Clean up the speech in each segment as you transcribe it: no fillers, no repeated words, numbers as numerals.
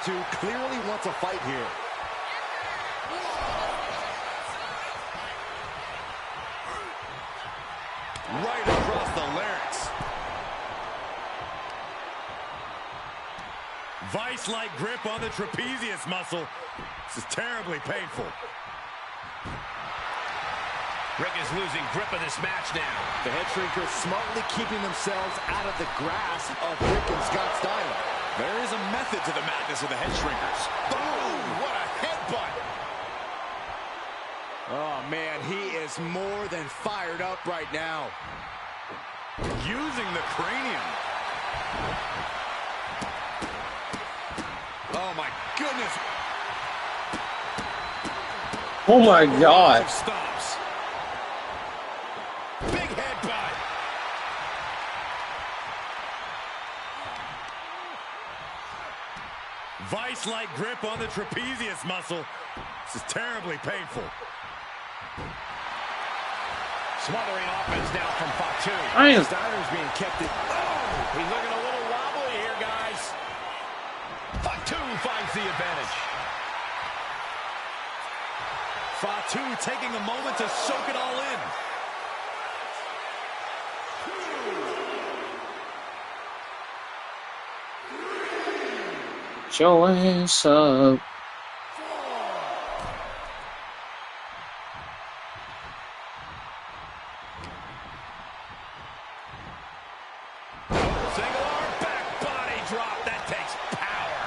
Fatu clearly wants a fight here. Right across the larynx. Vice-like grip on the trapezius muscle. This is terribly painful. Rick is losing grip of this match now. The head shrinkers smartly keeping themselves out of the grasp of Rick and Scott Steiner. There is a method to the madness of the head shrinkers. Boom! What a headbutt! Oh, man, he is more than fired up right now. Using the cranium. Oh, my goodness. Oh, my God. Stops. Big headbutt. Vice-like grip on the trapezius muscle. This is terribly painful. Smothering offense now from Fatu. Steiner's being kept in. Oh, he's looking a little wobbly here, guys. Fatu finds the advantage. Fatu taking a moment to soak it all in. Your ass up. Single arm back body drop. That takes power.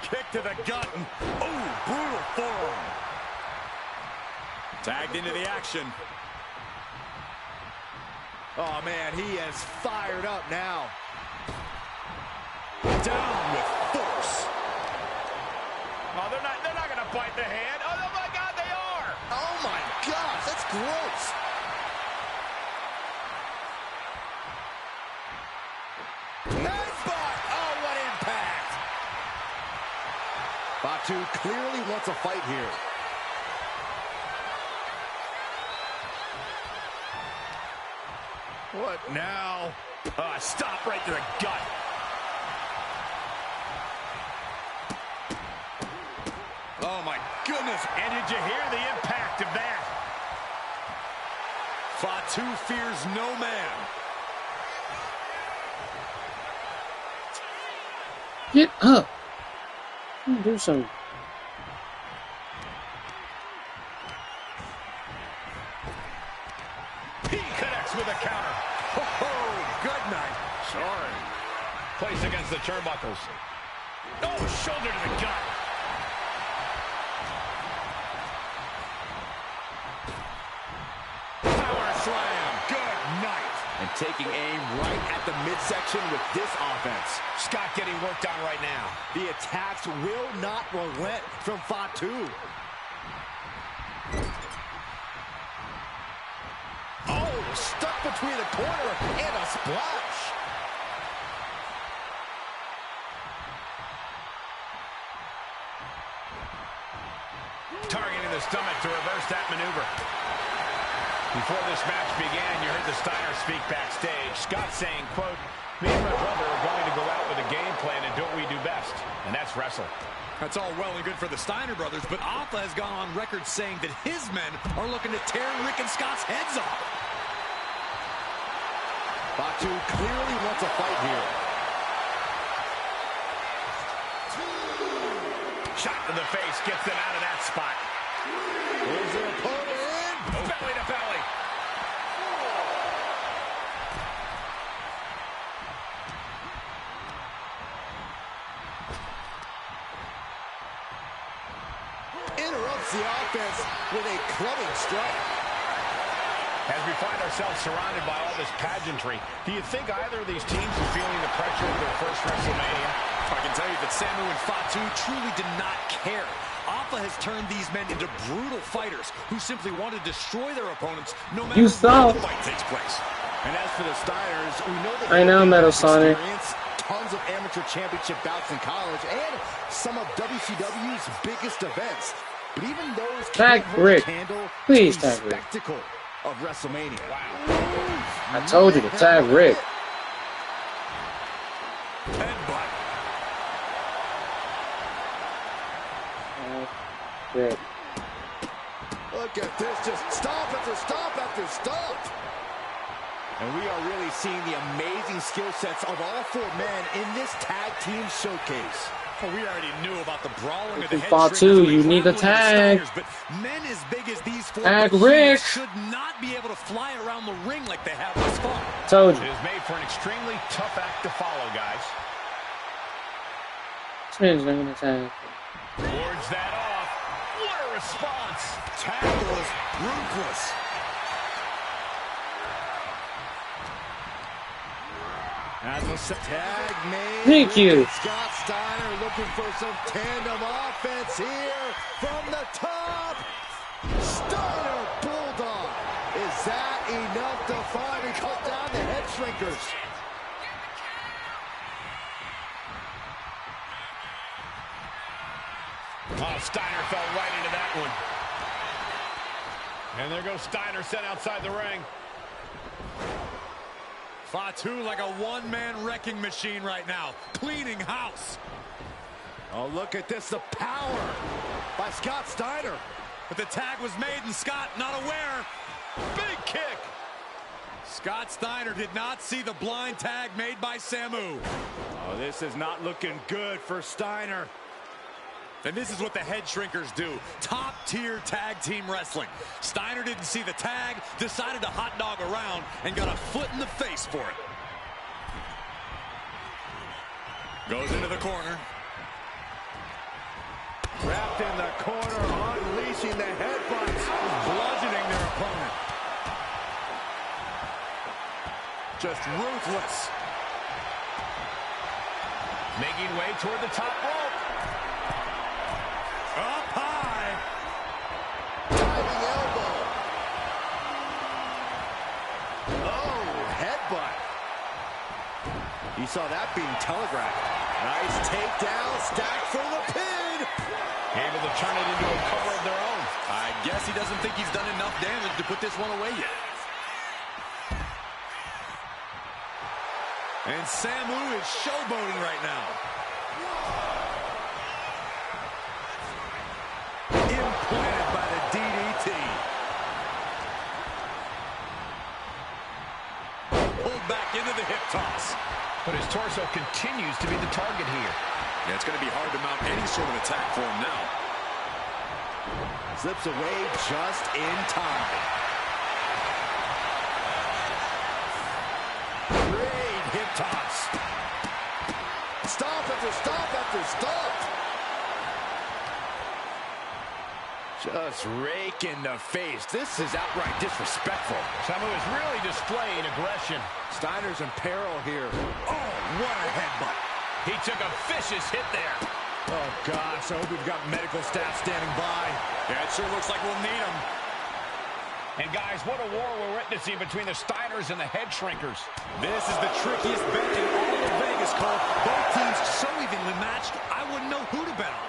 Kick to the gut. And, ooh, brutal forearm. Tagged into the action. Oh, man, he is fired up now. Down with force. Oh, they're not going to bite the hand. Oh my God, they are. Oh, my gosh, that's gross. Headbutt. Oh, what impact. Fatu clearly wants a fight here. What now? Stop right to the gut. Oh, my goodness. And did you hear the impact of that? Fatu fears no man. Get up. Do something. He connects with a counter. Oh, good night. Sorry. Placed against the turnbuckles. Oh, shoulder to the gut. Power slam. Good night. And taking aim right at the midsection with this offense. Scott getting worked on right now. The attacks will not relent from Fatu. Oh, stuck between the corner and a splash. Targeting the stomach to reverse that maneuver. Before this match began, you heard the Steiner speak backstage. Scott saying, quote, "Me and my brother are going to go out with a game plan and do what we do best, and that's wrestle." That's all well and good for the Steiner brothers, but Alpha has gone on record saying that his men are looking to tear Rick and Scott's heads off. Fatu clearly wants a fight here. Shot to the face, gets them out of that spot. Is their opponent in? Belly to belly. Interrupts the offense with a clubbing strike. As we find ourselves surrounded by all this pageantry, do you think either of these teams is feeling the pressure of their first WrestleMania? I can tell you that Samu and Fatu truly did not care. Alpha has turned these men into brutal fighters who simply want to destroy their opponents no matter You saw. where the fight takes place. And as for the Steiners, we know that I know, Metal Sonic. tons of amateur championship bouts in college and some of WCW's biggest events. But even those Tag can't Rick. handle Please the tag Rick. spectacle of WrestleMania. I told you to tag Rick. Headbutt. shit. Look at this, just stop after stop after stop. And we are really seeing the amazing skill sets of all four men in this tag team showcase. Well, we already knew about the brawling of the head Spot shrinkers 2, you need the tag. but men as big as these four Tag Rick should not be able to fly around the ring like they have thus far. Told you. It is made for an extremely tough act to follow, guys. This man's not gonna tag. Wards that off. What a response. Tag was ruthless. As a tag made. Thank you. Scott Steiner looking for some tandem offense here from the top. Steiner Bulldog. Is that enough to finally cut down the head shrinkers? Oh, Steiner fell right into that one. And there goes Steiner sent outside the ring. Fatu like a one-man wrecking machine right now, cleaning house. Oh, look at this, the power by Scott Steiner. But the tag was made and Scott not aware. Big kick. Scott Steiner did not see the blind tag made by Samu. Oh, this is not looking good for Steiner. And this is what the head shrinkers do. Top-tier tag team wrestling. Steiner didn't see the tag, decided to hot dog around, and got a foot in the face for it. Goes into the corner. Trapped in the corner, unleashing the headbutts, bludgeoning their opponent. Just ruthless. Making way toward the top rope. Up high. Diving elbow. Oh, headbutt. You saw that being telegraphed. Nice takedown, stack for the pin. Able to turn it into a cover of their own. I guess he doesn't think he's done enough damage to put this one away yet. And Samu is showboating right now. Implanted by the DDT. Pulled back into the hip toss. But his torso continues to be the target here. Yeah, it's going to be hard to mount any sort of attack for him now. Slips away just in time. Great hip toss. Stop after stop after stop. Just rake in the face. This is outright disrespectful. Samu is really displaying aggression. Steiner's in peril here. Oh, what a headbutt. He took a vicious hit there. Oh, gosh. I hope we've got medical staff standing by. Yeah, it sure looks like we'll need him. And, guys, what a war we're witnessing between the Steiners and the head shrinkers. This is the trickiest bet in all of Vegas, Cole. Both teams so evenly matched, I wouldn't know who to bet on.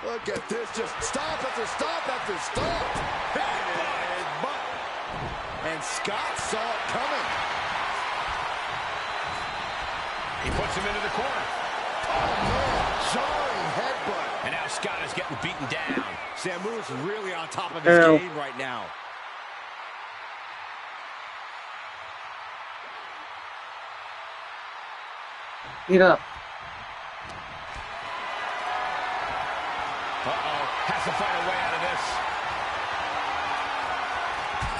Look at this. Just stop after stop after stop. Headbutt. And Scott saw it coming. He puts him into the corner. Oh, man. Jarring headbutt. And now Scott is getting beaten down. Samu's really on top of his game right now. Beat up. Uh-oh. Has to find a way out of this.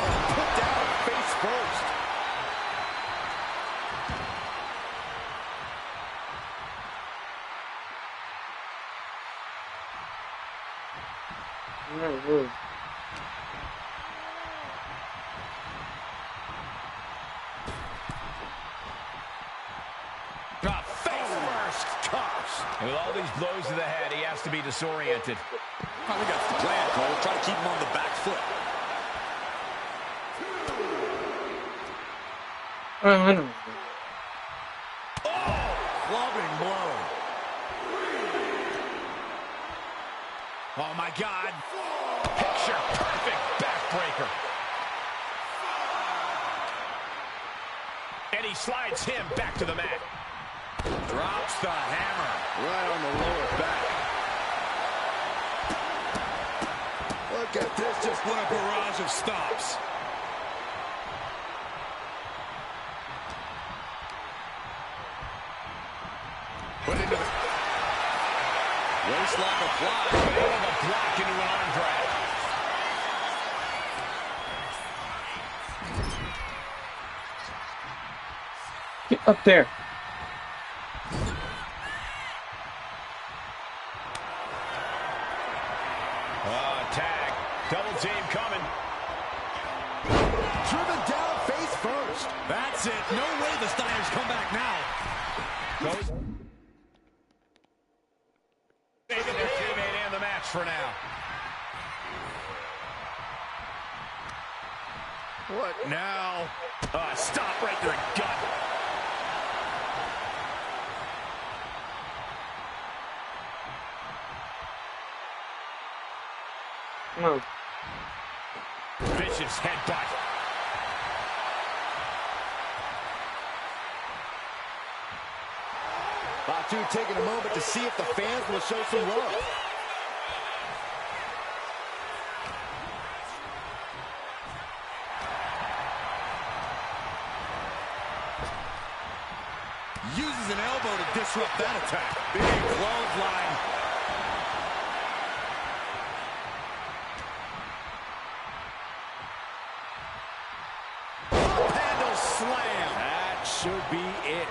Oh, put down face first. Mm-hmm. And with all these blows to the head, he has to be disoriented. I think that's the plan, Cole. Try to keep him on the back foot. I don't know. Oh, clubbing blow. Oh, my God. Picture perfect backbreaker. And he slides him back to the mat. Drops the hammer. Right on the lower back. Look at this, just What a barrage of stops. Put into the waistlock applied. Out of a block into an arm drag. Get up there. Tag. Double team coming. driven down face first. That's it. No way the Steiners come back now. Goes. Saving their teammate and the match for now. What now? Stop right to the gut. No. Vicious headbutt. Batu taking a moment to see if the fans will show some love. Uses an elbow to disrupt that attack. Big clothesline. Handle slam. That should be it.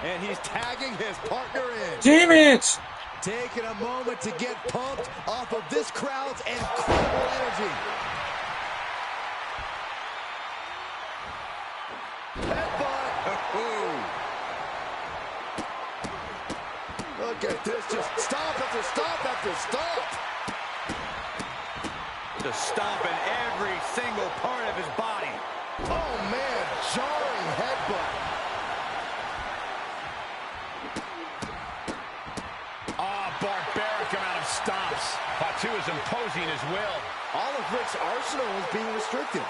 And he's tagging his partner in. Damn it! Taking a moment to get pumped off of this crowd's incredible energy. Headbutt. Look at this, just stop after stop after stop. Just stomping every single part of his body. Oh man, jarring headbutt. Barbaric amount of stomps. Batu is imposing his will. All of Rick's arsenal is being restricted.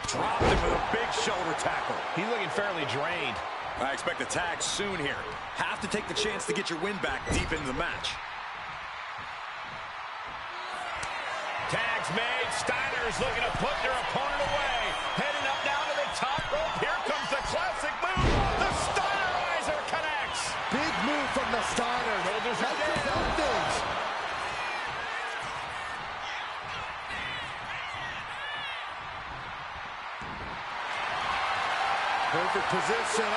Dropped him with a big shoulder tackle. He's looking fairly drained. I expect a tag soon here. Have to take the chance to get your win back deep into the match. Tags made. Steiner's looking to put their opponent away. Heading up now to the top rope. Here comes the classic move. The Steinerizer connects. Big move from the Steiner. Shoulders are That's down. things. Perfect position.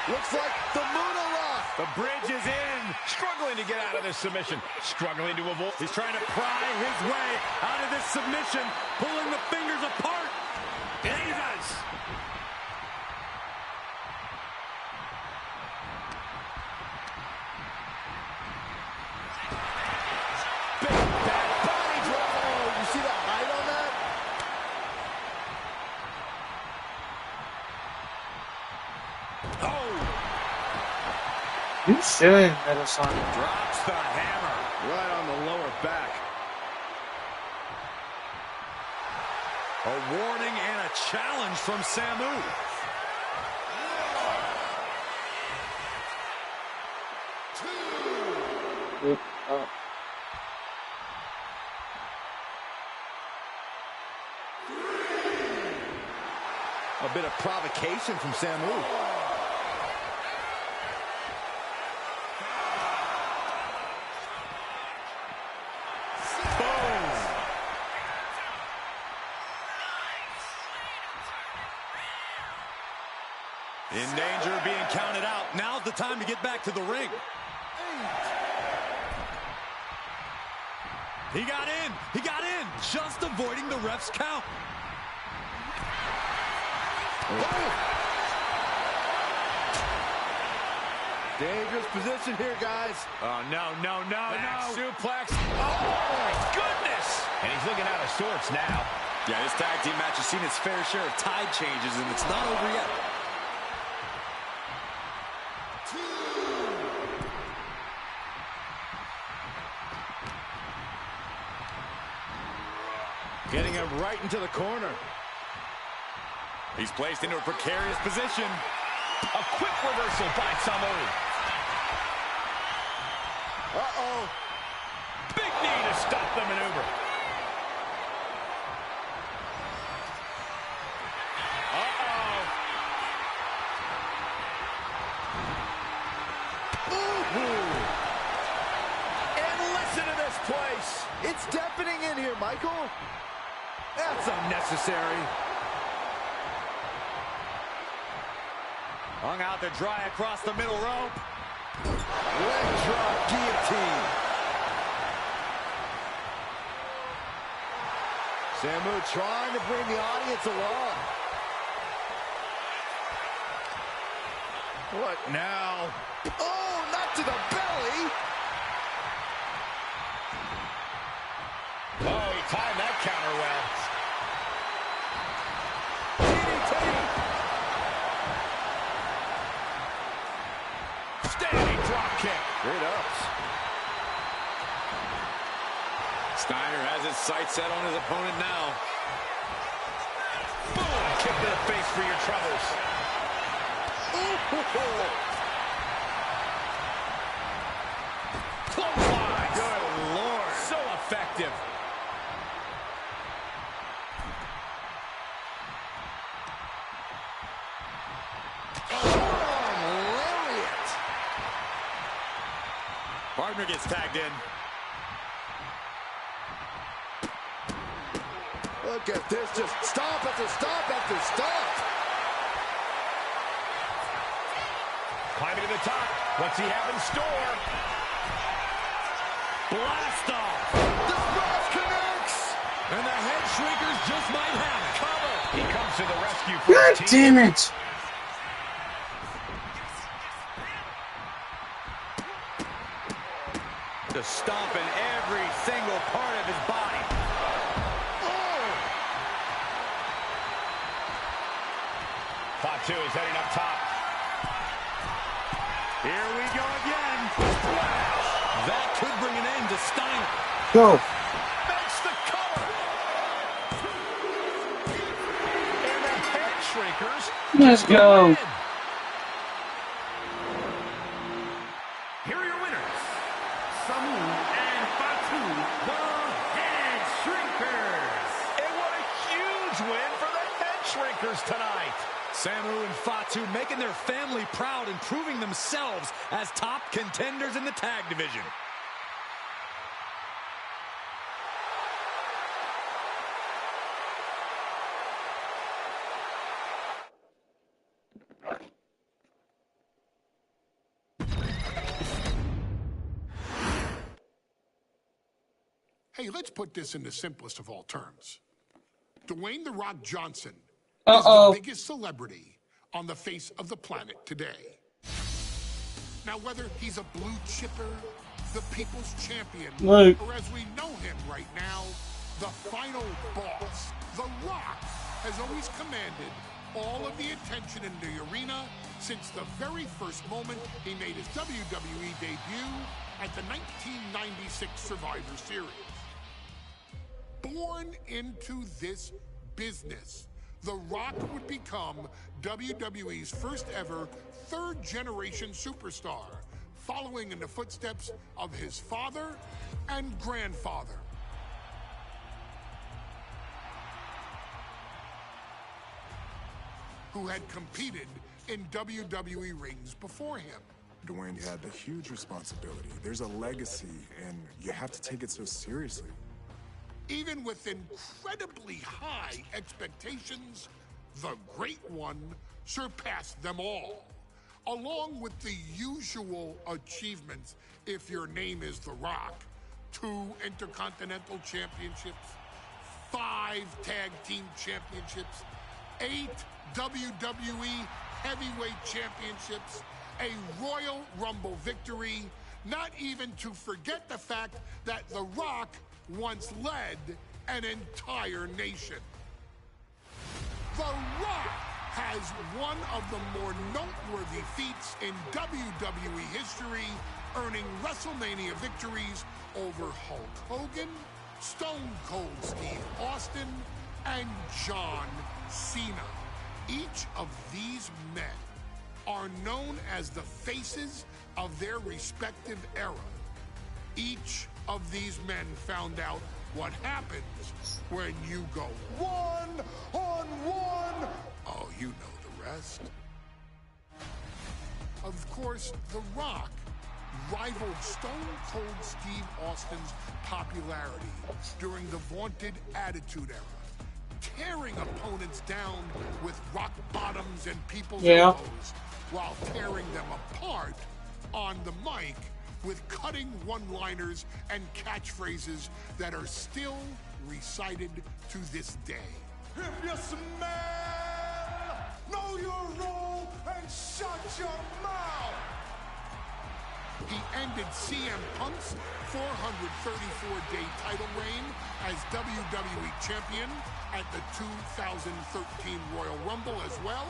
Looks like the Moonalock. The bridge is in. Struggling to get out of this submission. Struggling to avoid. He's trying to pry his way out of this submission, pulling the fingers apart. And he does. Big back body drop. Oh, you see the height on that? Oh, You should, Metal-san. drops the hammer. Right on the lower back. A warning and a challenge from Samu. Yep. Oh. A bit of provocation from Samu. In danger of being counted out. Now's the time to get back to the ring. He got in. He got in. Just avoiding the ref's count. Dangerous position here, guys. Oh, no. Back suplex. Oh, my goodness. And he's looking out of sorts now. Yeah, this tag team match has seen its fair share of tide changes, and it's not over yet. Getting him right into the corner. He's placed into a precarious position. A quick reversal by Samu. Uh-oh. Big knee to stop the maneuver. Uh-oh. Ooh. And listen to this place. It's deafening in here, Michael. That's unnecessary. Hung out to dry across the middle rope. Leg drop guillotine. Samu trying to bring the audience along. What now? Oh, not to the belly. Oh, he timed that counter well. DDT. Standing drop kick. Great ups. Steiner has his sights set on his opponent now. Boom! Kick to the face for your troubles. Clothesline. Good Lord. So effective. Lariat. Partner gets tagged in. Look at this, just stomp after stomp after stomp. Climbing to the top. What's he have in store? Blast off. The splash connects. And the head shrinkers just might have it. Cover. He comes to the rescue for God his team. damn it! To stomp in every single part of his body. Fatu is heading up top. Here we go again. Splash. That could bring an end to Steiner. Go. Makes the cover. And the head shrinkers. Let's go. win. Here are your winners. Samu and Fatu, the Head Shrinkers. And what a huge win for the Head Shrinkers tonight. Samu and Fatu making their family proud and proving themselves as top contenders in the tag division. Hey, let's put this in the simplest of all terms. Dwayne "The Rock" Johnson is Uh-oh. the biggest celebrity on the face of the planet today. Now, whether he's a blue chipper, the people's champion, Luke. or as we know him right now, the final boss, The Rock has always commanded all of the attention in the arena since the very first moment he made his WWE debut at the 1996 Survivor Series. Born into this business, The Rock would become WWE's first ever third-generation superstar, following in the footsteps of his father and grandfather. Who had competed in WWE rings before him. Dwayne, you had a huge responsibility. There's a legacy, and you have to take it so seriously. Even with incredibly high expectations, the Great One surpassed them all. Along with the usual achievements, if your name is The Rock: 2 Intercontinental Championships, 5 Tag Team Championships, 8 WWE Heavyweight Championships, a Royal Rumble victory, not even to forget the fact that The Rock once led an entire nation. The Rock has one of the more noteworthy feats in WWE history, earning WrestleMania victories over Hulk Hogan, Stone Cold Steve Austin, and John Cena. Each of these men are known as the faces of their respective era. Each of these men found out what happens when you go one-on-one. Oh, you know the rest. Of course, The Rock rivaled Stone Cold Steve Austin's popularity during the vaunted Attitude Era, tearing opponents down with rock bottoms and people's elbows, while tearing them apart on the mic with cutting one-liners and catchphrases that are still recited to this day. If you smell, know your role and shut your mouth. He ended CM Punk's 434-day title reign as WWE Champion at the 2013 Royal Rumble as well,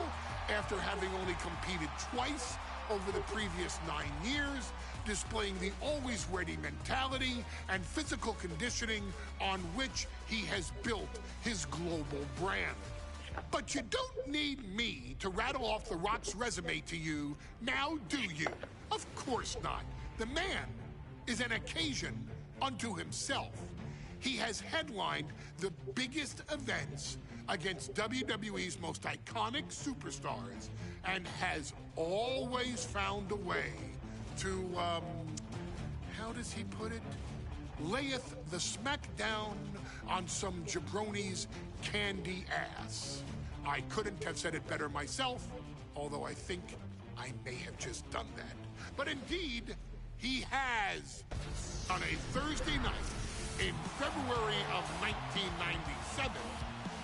after having only competed twice over the previous 9 years, displaying the always ready mentality and physical conditioning on which he has built his global brand. But you don't need me to rattle off The Rock's resume to you, now do you? Of course not. The man is an occasion unto himself. He has headlined the biggest events against WWE's most iconic superstars and has always found a way to, how does he put it? Layeth the smackdown on some jabroni's candy ass. I couldn't have said it better myself, although I think I may have just done that. But indeed, he has. On a Thursday night in February of 1997,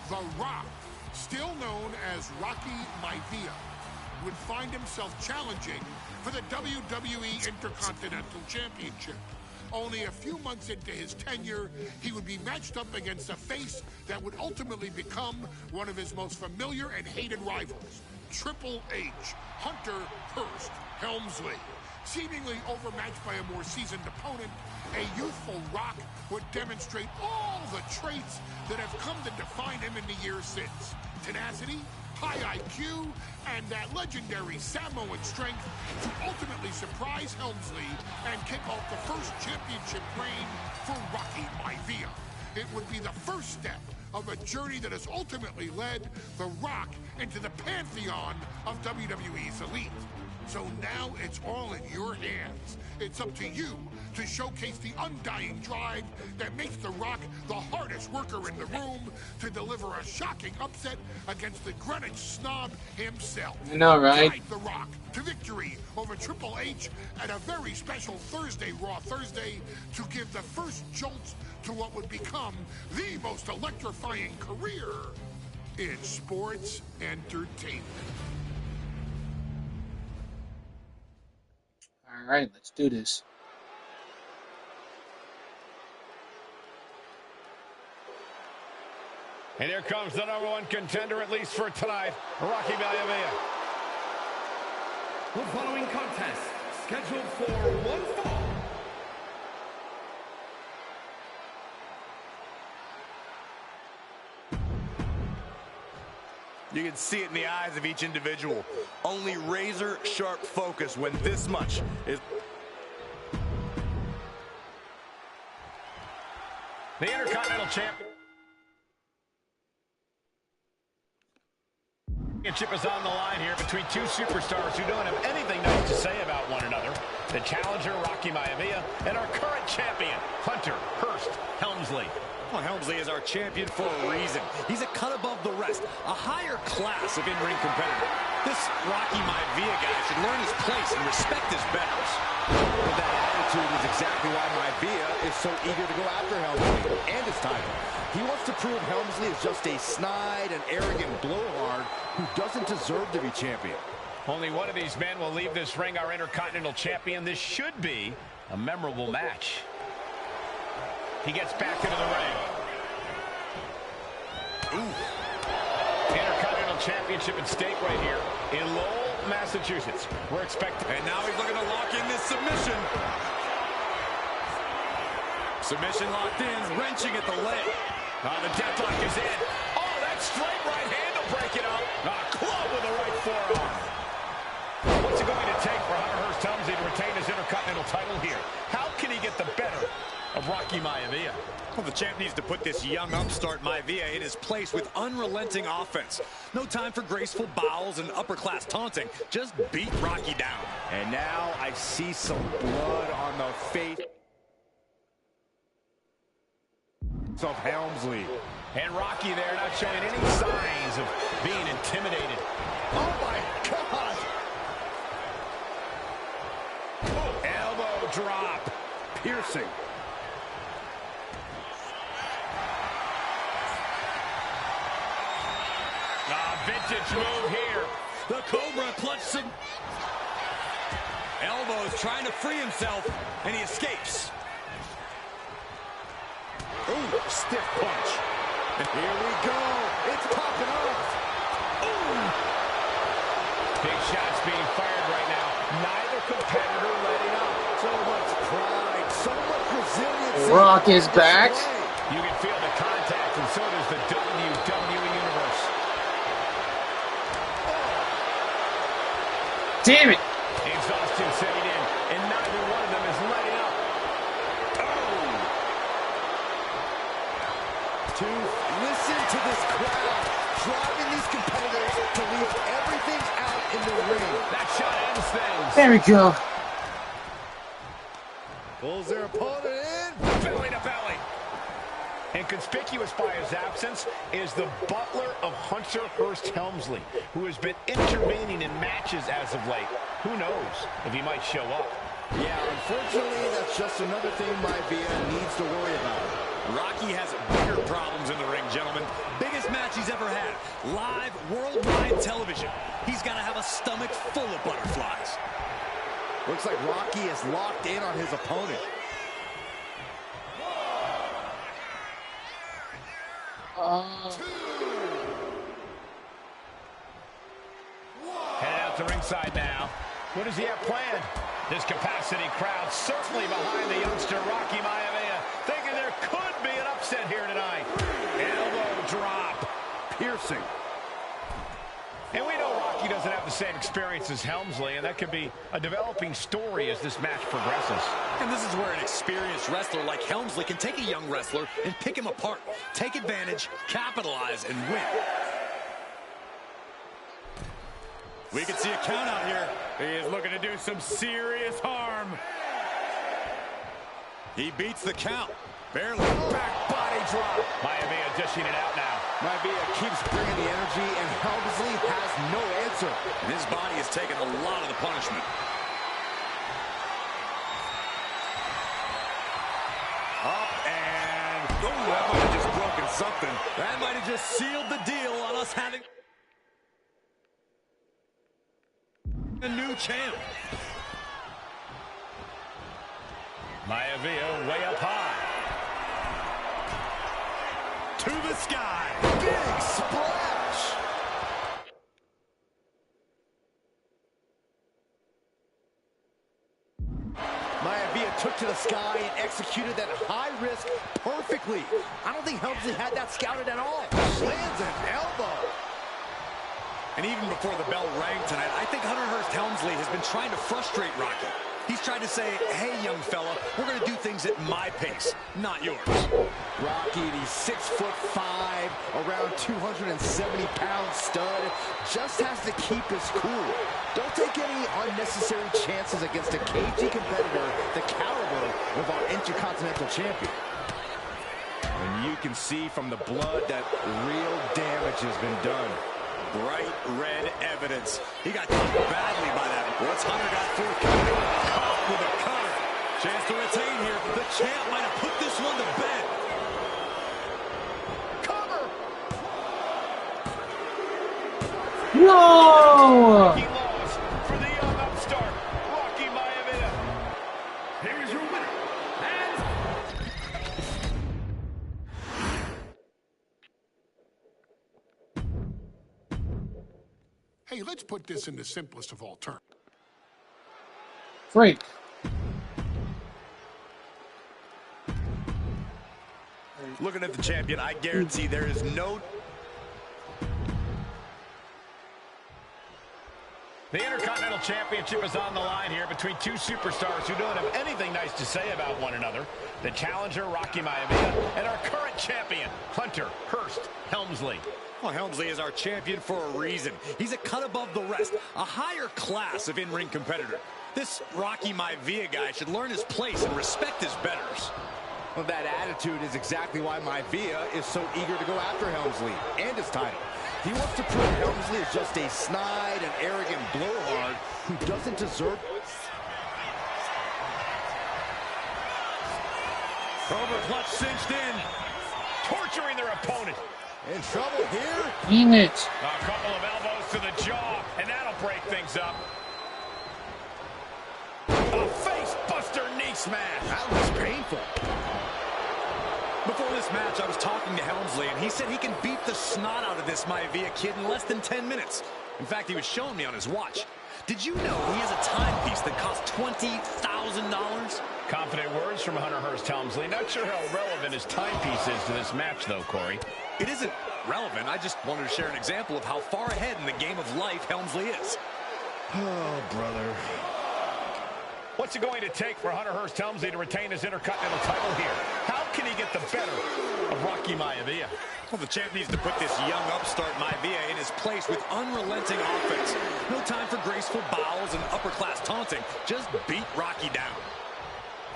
The Rock, still known as Rocky Maivia, would find himself challenging for the WWE Intercontinental Championship. Only a few months into his tenure, he would be matched up against a face that would ultimately become one of his most familiar and hated rivals, Triple H, Hunter Hearst Helmsley. Seemingly overmatched by a more seasoned opponent, a youthful Rock would demonstrate all the traits that have come to define him in the years since. Tenacity, high IQ, and that legendary Samoan strength to ultimately surprise Helmsley and kick off the first championship reign for Rocky Maivia. It would be the first step of a journey that has ultimately led The Rock into the pantheon of WWE's elite. So now it's all in your hands. It's up to you to showcase the undying drive that makes The Rock the hardest worker in the room to deliver a shocking upset against the Greenwich snob himself. I know, right? Guide The Rock to victory over Triple H at a very special Thursday Raw Thursday to give the first jolts to what would become the most electrifying career in sports entertainment. All right, let's do this. And here comes the #1 contender, at least for tonight, Rocky Maivia. The following contest, scheduled for one fall. You can see it in the eyes of each individual. Only razor-sharp focus when this much is... The Intercontinental Championship is on the line here between two superstars who don't have anything nice to say about one another. The challenger, Rocky Maivia, and our current champion, Hunter Hearst Helmsley. Well, Helmsley is our champion for a reason. He's a cut above the rest, a higher class of in-ring competitor. This Rocky Maivia guy should learn his place and respect his betters. But that attitude is exactly why Maivia is so eager to go after Helmsley and his title. He wants to prove Helmsley is just a snide and arrogant blowhard who doesn't deserve to be champion. Only one of these men will leave this ring our Intercontinental Champion. This should be a memorable match. He gets back into the ring. Ooh. Intercontinental Championship at stake right here in Lowell, Massachusetts. We're expecting... And now he's looking to lock in this submission. Submission locked in, wrenching at the leg. The deadlock is in. Oh, that straight right hand will break it up. Club with the right forearm. What's it going to take for Hunter Hearst Helmsley to retain his Intercontinental title here? How can he get the better of Rocky Maivia? Well, the champ needs to put this young upstart Maivia in his place with unrelenting offense. No time for graceful bows and upper-class taunting. Just beat Rocky down. And now I see some blood on the face of Helmsley. And Rocky there not showing any signs of being intimidated. Oh my God! Elbow drop. Piercing. Vintage move here. The Cobra clutches him. Elbows trying to free himself, and he escapes. Ooh, stiff punch. And here we go. It's popping off. Ooh. Big shots being fired right now. Neither competitor letting up. So much pride, so much resilience. Rock is back. You can feel the contact, and so does the WWE Universe. Damn it! Exhaustion setting in, and neither one of them is letting up. Listen to this crowd, driving these competitors to leave everything out in the ring. That shot ends things. There we go. Pulls their opponent in. Belly to belly. And conspicuous by his absence is the butler of Hunter Hearst Helmsley, who has been intervening in matches as of late. Who knows if he might show up. Yeah, unfortunately, that's just another thing Maivia needs to worry about. Rocky has bigger problems in the ring, gentlemen. Biggest match he's ever had. Live, worldwide television. He's got to have a stomach full of butterflies. Looks like Rocky is locked in on his opponent. Headed out to ringside now. What does he have planned? This capacity crowd certainly behind the youngster Rocky Maivia, thinking there could be an upset here tonight. Elbow drop. Piercing. And we know Rocky doesn't have the same experience as Helmsley, and that could be a developing story as this match progresses. And this is where an experienced wrestler like Helmsley can take a young wrestler and pick him apart, take advantage, capitalize, and win. We can see a count out here. He is looking to do some serious harm. He beats the count. Barely. Back body drop. Maivia dishing it out now. Maivia keeps bringing the energy, and Helmsley has no answer. And his body has taken a lot of the punishment. Up and... Oh, that might have just broken something. That might have just sealed the deal on us having a new champ. Maivia way up high. To the sky. Big splash. Maivia took to the sky and executed that high risk perfectly. I don't think Helmsley had that scouted at all. Lands an elbow. And even before the bell rang tonight, I think Hunter Hearst Helmsley has been trying to frustrate Rocky. He's tried to say, hey, young fella, we're going to do things at my pace, not yours. Rocky, the 6'5", around 270-pound stud, just has to keep his cool. Don't take any unnecessary chances against a cagey competitor the caliber of our Intercontinental Champion. And you can see from the blood that real damage has been done. Bright red evidence. He got caught badly by that. What's Hunter got forthcoming? Caught with a cover. Chance to retain here. The champ might have put this one to bed. Cover! No! He lost for the young upstart, Rocky Maivia. Here's your winner, and Hey, let's put this in the simplest of all terms. Freak. Looking at the champion, I guarantee there is no... The Intercontinental Championship is on the line here between two superstars who don't have anything nice to say about one another. The challenger, Rocky Maivia, and our current champion, Hunter Hearst Helmsley. Well, Helmsley is our champion for a reason. He's a cut above the rest, a higher class of in-ring competitor. This Rocky Maivia guy should learn his place and respect his betters. Well, that attitude is exactly why Maivia is so eager to go after Helmsley and his title. He wants to prove Helmsley is just a snide and arrogant blowhard who doesn't deserve... Overclutch cinched in, Torturing their opponent. In trouble here? Damn it. A couple of elbows to the jaw, and that'll break things up. A face-buster knee smash. That was painful. Before this match, I was talking to Helmsley, and he said he can beat the snot out of this Maivia kid in less than 10 minutes. In fact, he was showing me on his watch. Did you know he has a timepiece that costs $20,000? Confident words from Hunter Hearst Helmsley. Not sure how relevant his timepiece is to this match, though, Corey. It isn't relevant. I just wanted to share an example of how far ahead in the game of life Helmsley is. Oh, brother. What's it going to take for Hunter Hearst Helmsley to retain his Intercontinental title here? How can he get the better of Rocky Maivia? Well, the champ needs to put this young upstart Maivia in his place with unrelenting offense. No time for graceful bows and upper-class taunting. Just beat Rocky down.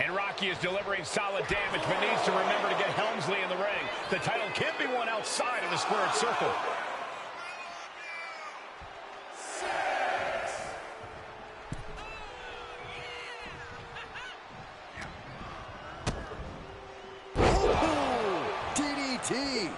And Rocky is delivering solid damage, but needs to remember to get Helmsley in the ring. The title can't be won outside of the squared circle. DDT.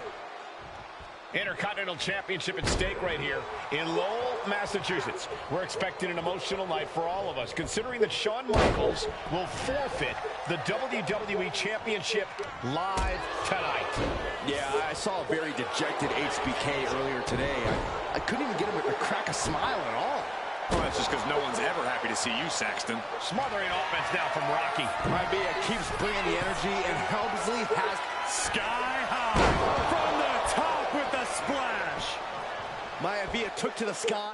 Intercontinental Championship at stake right here in Lowell, Massachusetts. We're expecting an emotional night for all of us, considering that Shawn Michaels will forfeit the WWE Championship live tonight. Yeah, I saw a very dejected HBK earlier today. I couldn't even get him to crack a smile at all. Well, that's just because no one's ever happy to see you, Saxton. Smothering offense now from Rocky. Maivia keeps bringing the energy, and Helmsley has Sky high from the top with the splash. Maivia took to the sky.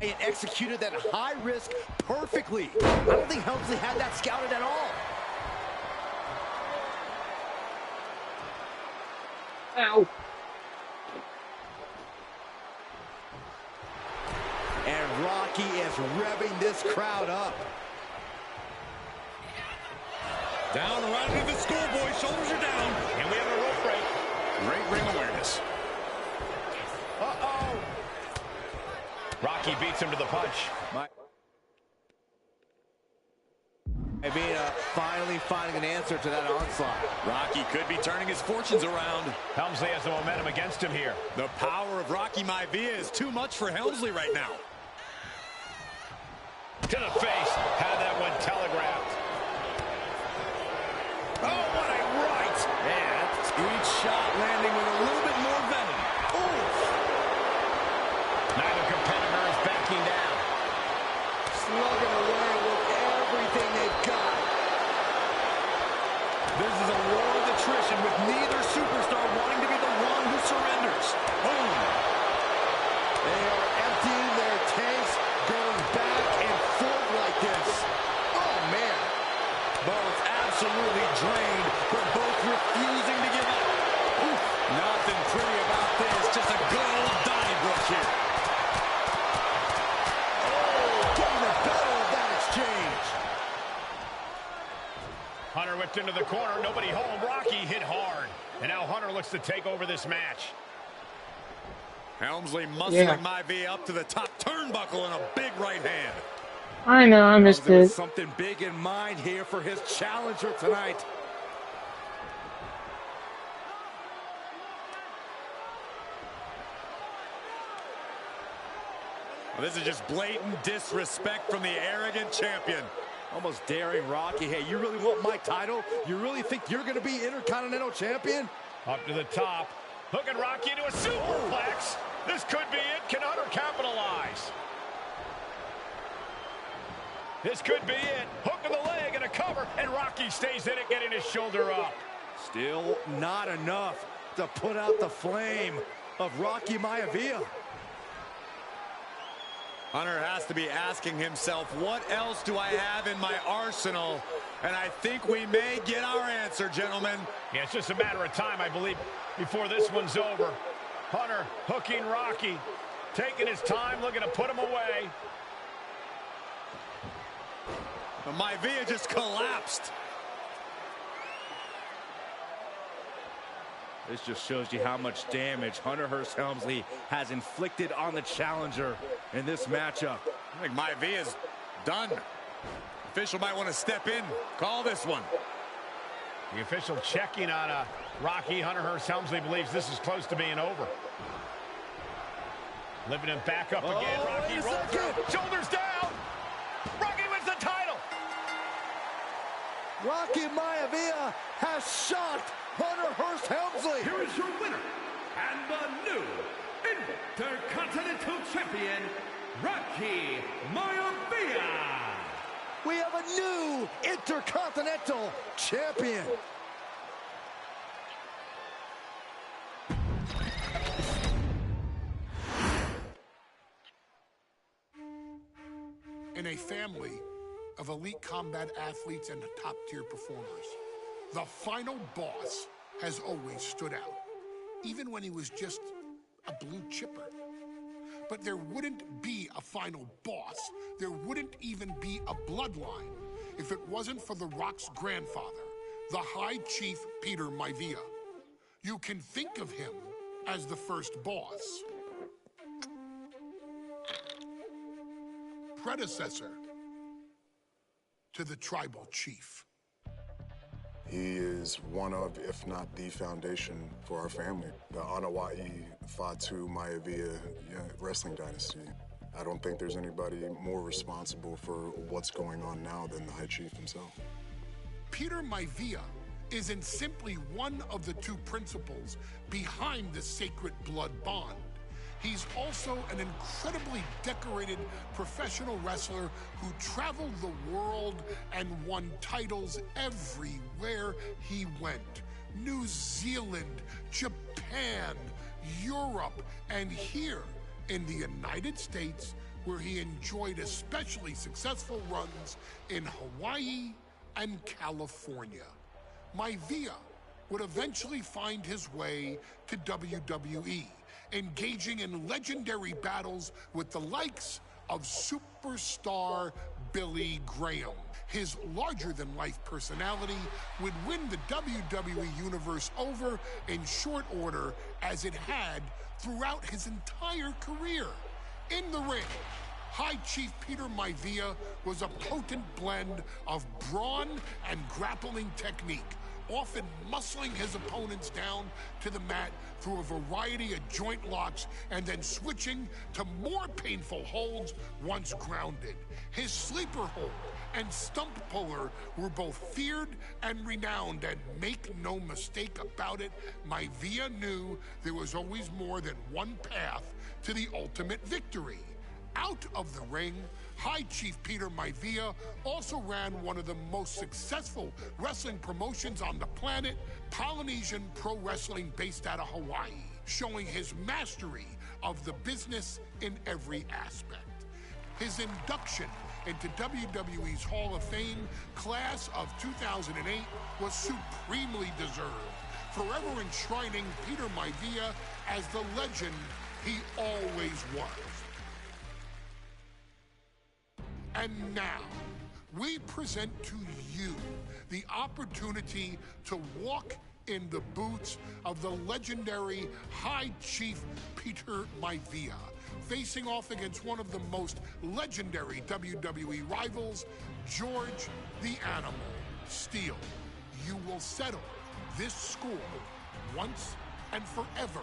And executed that high risk perfectly. I don't think Helmsley had that scouted at all. Ow. And Rocky is revving this crowd up. Down right into the schoolboy, shoulders are down. And we have a rope break. Great ring awareness. Uh-oh. Rocky beats him to the punch. Maivia finally finding an answer to that onslaught. Rocky could be turning his fortunes around. Helmsley has the momentum against him here. The power of Rocky Maivia is too much for Helmsley right now. To the face. Had that one telegraphed. Oh, what a right! Man, each shot landing with a little bit more venom. Oof. Neither competitor is backing down. Slugging away with everything they've got. This is a war of attrition with neither superstar wanting to be the one who surrenders. Boom! They are emptying their tanks, going back and forth like this. Oh, man. Both absolutely drained, but both refusing to give up. Oof, nothing pretty about this, just a good old Donnybrook here. Oh, getting the better of that exchange. Hunter whipped into the corner. Nobody home. Rocky hit hard. And now Hunter looks to take over this match. Helmsley muscling Maivia up to the top turnbuckle and a big right hand. I know, I missed There it. was something big in mind here for his challenger tonight. Well, this is just blatant disrespect from the arrogant champion. Almost daring Rocky. Hey, you really want my title? You really think you're going to be Intercontinental Champion? Up to the top. Hooking Rocky into a superplex. This could be it. Can Hunter capitalize? This could be it. Hook to the leg. to cover, and Rocky stays in it, getting his shoulder up. Still not enough to put out the flame of Rocky Maivia. Hunter has to be asking himself, what else do I have in my arsenal? And I think we may get our answer, gentlemen. Yeah, it's just a matter of time, I believe, before this one's over. Hunter hooking Rocky, taking his time, looking to put him away. But Maivia just collapsed. This just shows you how much damage Hunter Hearst Helmsley has inflicted on the challenger in this matchup. I think Maivia's done. Official might want to step in, call this one. The official checking on Rocky. Hunter Hearst Helmsley believes this is close to being over. Lifting him back up again. Rocky rolls through. Shoulders down. Rocky wins the title. Rocky Maivia has shocked Hunter Hearst Helmsley. Here is your winner, and the new Intercontinental Champion, Rocky Maivia. We have a new Intercontinental Champion. In a family of elite combat athletes and top-tier performers, the final boss has always stood out, even when he was just a blue chipper. But there wouldn't be a final boss, there wouldn't even be a bloodline if it wasn't for The Rock's grandfather, the High Chief Peter Maivia. You can think of him as the first boss. Predecessor to the tribal chief. He is one of, if not the foundation for our family. The Anoa'i Fatu Maivia wrestling dynasty. I don't think there's anybody more responsible for what's going on now than the High Chief himself. Peter Maivia isn't simply one of the two principals behind the sacred blood bond. He's also an incredibly decorated professional wrestler who traveled the world and won titles everywhere he went. New Zealand, Japan, Europe, and here in the United States, where he enjoyed especially successful runs in Hawaii and California. Maivia would eventually find his way to WWE, engaging in legendary battles with the likes of superstar Billy Graham. His larger-than-life personality would win the WWE Universe over in short order, as it had throughout his entire career. In the ring, High Chief Peter Maivia was a potent blend of brawn and grappling technique, often muscling his opponents down to the mat through a variety of joint locks and then switching to more painful holds once grounded. His sleeper hold and stump puller were both feared and renowned, and make no mistake about it, Maivia knew there was always more than one path to the ultimate victory. Out of the ring, High Chief Peter Maivia also ran one of the most successful wrestling promotions on the planet, Polynesian Pro Wrestling, based out of Hawaii, showing his mastery of the business in every aspect. His induction into WWE's Hall of Fame class of 2008 was supremely deserved, forever enshrining Peter Maivia as the legend he always was. And now, we present to you the opportunity to walk in the boots of the legendary High Chief Peter Maivia, facing off against one of the most legendary WWE rivals, George the Animal Steele. You will settle this score once and forever,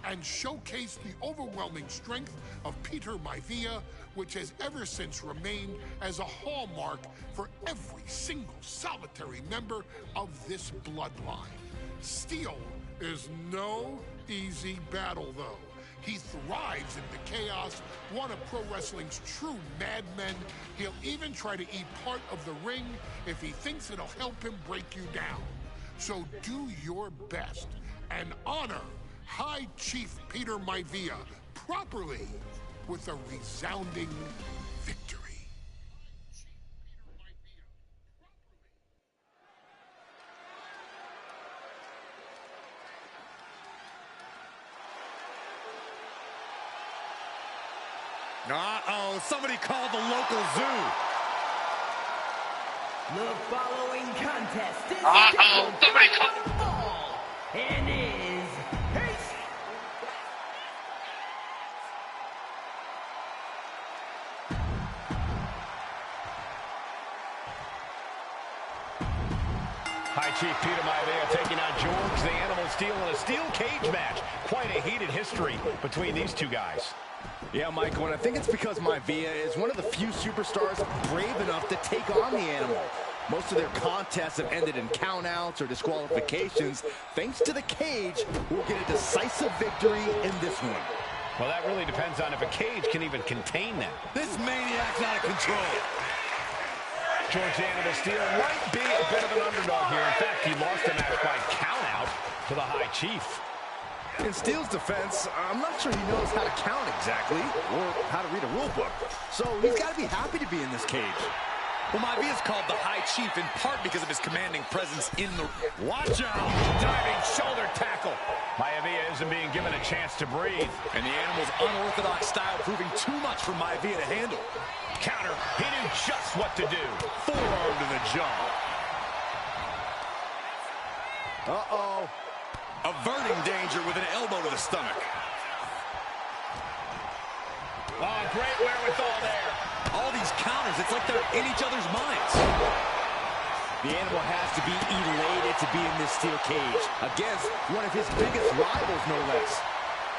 and showcase the overwhelming strength of Peter Maivia, which has ever since remained as a hallmark for every single solitary member of this bloodline. Steele is no easy battle, though. He thrives in the chaos, one of pro wrestling's true madmen. He'll even try to eat part of the ring if he thinks it'll help him break you down. So do your best and honor High Chief Peter Maivia properly with a resounding victory. Uh-oh, somebody called the local zoo. The following contest is scheduled for one fall and is High Chief Peter Maivia taking on George the Animal Steel in a steel cage match. Quite a heated history between these two guys. Yeah, Michael, and I think it's because Maivia is one of the few superstars brave enough to take on the Animal. Most of their contests have ended in countouts or disqualifications. Thanks to the cage, we'll get a decisive victory in this one. Well, that really depends on if a cage can even contain them. This maniac's out of control. George the Animal Steel might be a bit of an underdog here. In fact, he lost the match by countout to the High Chief. In Steel's defense, I'm not sure he knows how to count exactly, or how to read a rule book. So he's got to be happy to be in this cage. Well, Maivia's called the High Chief in part because of his commanding presence in the... Watch out! Diving shoulder tackle. Maivia isn't being given a chance to breathe. And the Animal's unorthodox style proving too much for Maivia to handle. Counter. He knew just what to do. Forearm to the jaw. Uh-oh. Averting danger with an elbow to the stomach. Oh, great wherewithal there. All these counters, it's like they're in each other's minds. The Animal has to be elated to be in this steel cage against one of his biggest rivals, no less.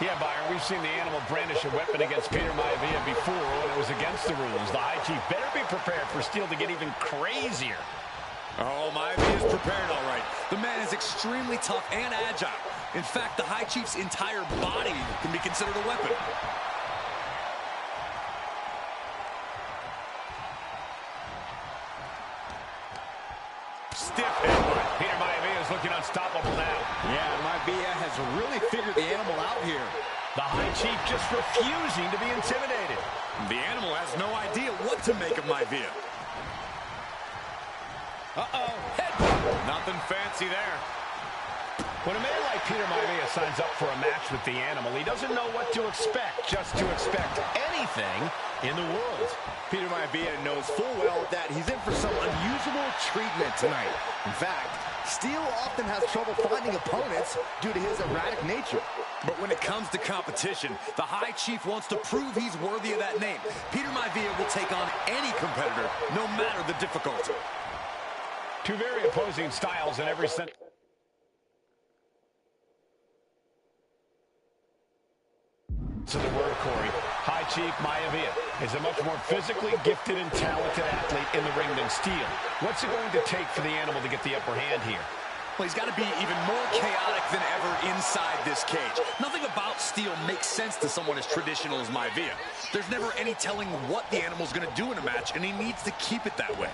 Yeah, Byron, we've seen the Animal brandish a weapon against Peter Maivia before when it was against the rules. The High Chief better be prepared for Steel to get even crazier. Oh, Maivia is prepared, all right. The man is extremely tough and agile. In fact, the High Chief's entire body can be considered a weapon. Stiff headbutt. Peter Maivia is looking unstoppable now. Yeah, Maivia has really figured the Animal out here. The High Chief just refusing to be intimidated. The Animal has no idea what to make of Maivia. Uh-oh, headbutt. Nothing fancy there. When a man like Peter Maivia signs up for a match with the Animal, he doesn't know what to expect, just to expect anything in the world. Peter Maivia knows full well that he's in for some unusual treatment tonight. In fact, Steel often has trouble finding opponents due to his erratic nature. But when it comes to competition, the High Chief wants to prove he's worthy of that name. Peter Maivia will take on any competitor, no matter the difficulty. Two very opposing styles in every sense. To the word, Corey, High Chief Maivia is a much more physically gifted and talented athlete in the ring than Steel. What's it going to take for the Animal to get the upper hand here? Well, he's got to be even more chaotic than ever inside this cage. Nothing about Steel makes sense to someone as traditional as Maivia. There's never any telling what the Animal's going to do in a match, and he needs to keep it that way.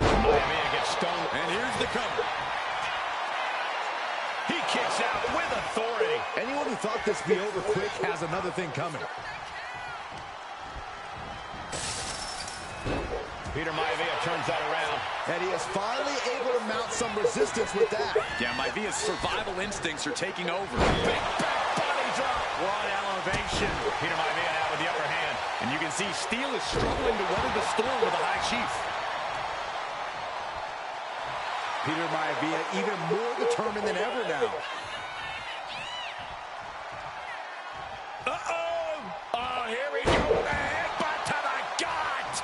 Maivia gets stung. And here's the cover. He kicks out with authority. Anyone who thought this would be over quick has another thing coming. Peter Maivia turns that around. And he is finally able to mount some resistance with that. Yeah, Maivia's survival instincts are taking over. Big back body drop. What elevation. Peter Maivia now with the upper hand. And you can see Steel is struggling to weather the storm with the High Chief. Peter Maivia even more determined than ever now. Uh-oh! Oh, here we go. The headbutt to the gut!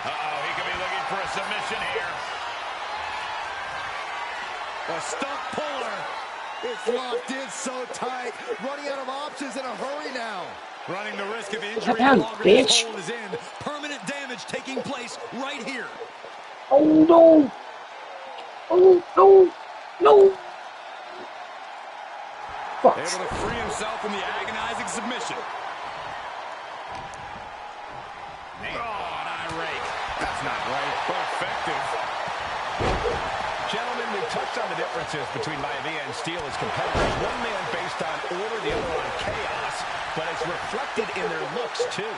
Uh-oh, he could be looking for a submission here. A stump puller. It's locked in so tight. Running out of options in a hurry now. Running the risk of injury Down, longer bitch. this hole is in. Permanent damage. damage taking place right here. Oh no! Oh no! No! Fuck. Able to free himself from the agonizing submission. Oh, an eye rake. That's not right, but effective. Gentlemen, we've touched on the differences between Maivia and Steele as competitors. One man based on order, the other on chaos, but it's reflected in their looks, too.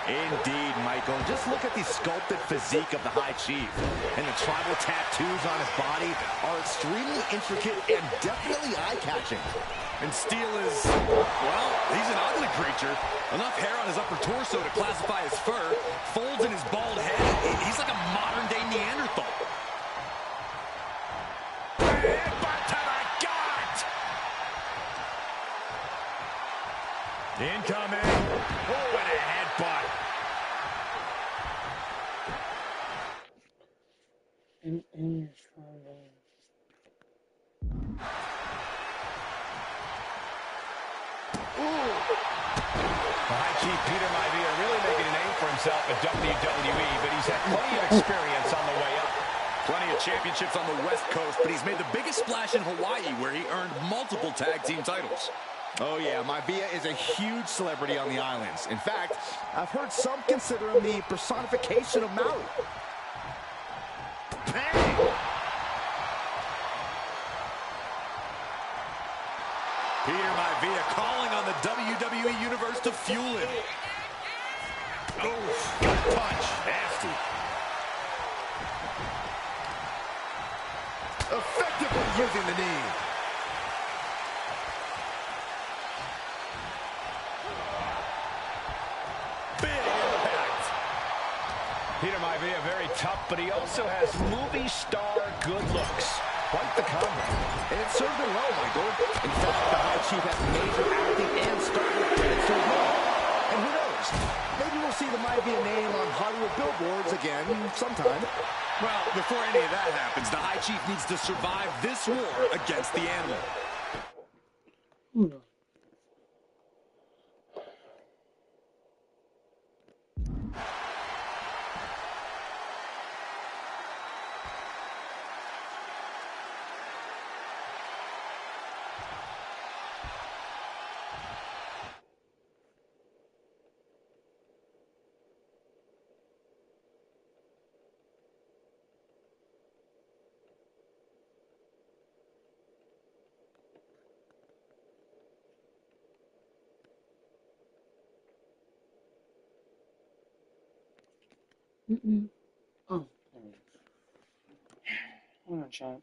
Indeed, Michael. Just look at the sculpted physique of the High Chief. And the tribal tattoos on his body are extremely intricate and definitely eye-catching. And Steele is, well, he's an ugly creature. Enough hair on his upper torso to classify as fur. Folds in his bald head. He's like a modern-day Neanderthal. Headbutt to the gut! Incoming. Oh, and a headbutt. The High Chief Peter Maivia really making a name for himself at WWE, but he's had plenty of experience on the way up. Plenty of championships on the West Coast, but he's made the biggest splash in Hawaii, where he earned multiple tag team titles. Oh, yeah, Maivia is a huge celebrity on the islands. In fact, I've heard some consider him the personification of Maui. Bang! Peter Maivia calling on the WWE Universe to fuel him. Oh, gut punch. Nasty. Effectively using the knee. Big impact. Peter Maivia very tough, but he also has movie star good looks. Quite the combo. And it served him well, Michael. In fact, the High Chief has major acting and starring credits as well. And who knows? Maybe we'll see the Maivia name on Hollywood billboards again sometime. Well, before any of that happens, the High Chief needs to survive this war against the animal. Oh, hold on, champ.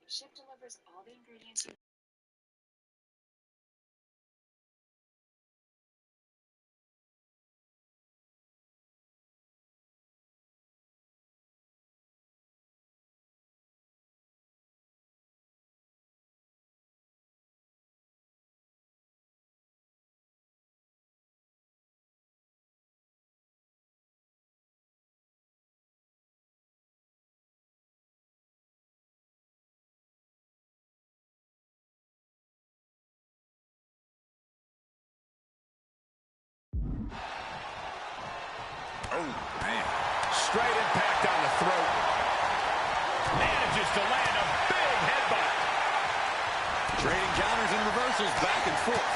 Ship delivers all the ingredients you Oh, man. Straight impact on the throat. Manages to land a big headbutt. Trading counters and reversals back and forth.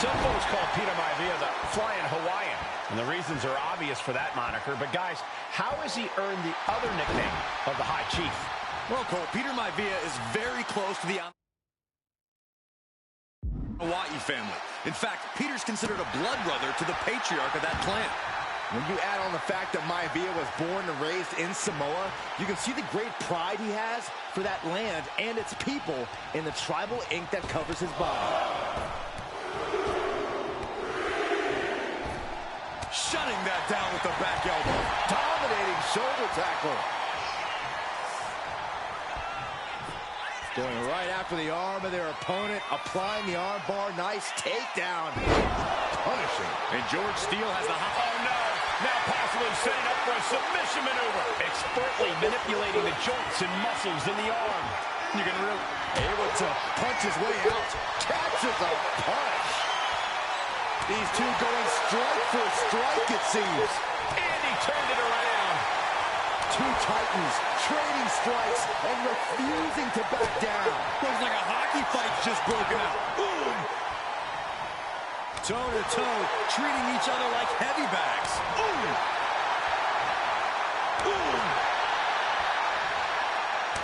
Some folks call Peter Maivia the Flying Hawaiian, and the reasons are obvious for that moniker. But guys, how has he earned the other nickname of the High Chief? Well, Cole, Peter Maivia is very close to the Hawaii family. In fact, Peter's considered a blood brother to the patriarch of that clan. When you add on the fact that Maivia was born and raised in Samoa, you can see the great pride he has for that land and its people in the tribal ink that covers his body. Shutting that down with the back elbow. Dominating shoulder tackle. Going right after the arm of their opponent, applying the arm bar. Nice takedown. Punishing. And George Steele has the hot. Oh, no. Now possibly setting up for a submission maneuver. Expertly manipulating the joints and muscles in the arm. You can really able to punch his way out. Catches a punch. These two going strike for strike, it seems. And he turned it around. Two titans trading strikes and refusing to back down. Looks like a hockey fight's just broken out. Boom! Toe to toe, treating each other like heavy bags. Boom! Boom!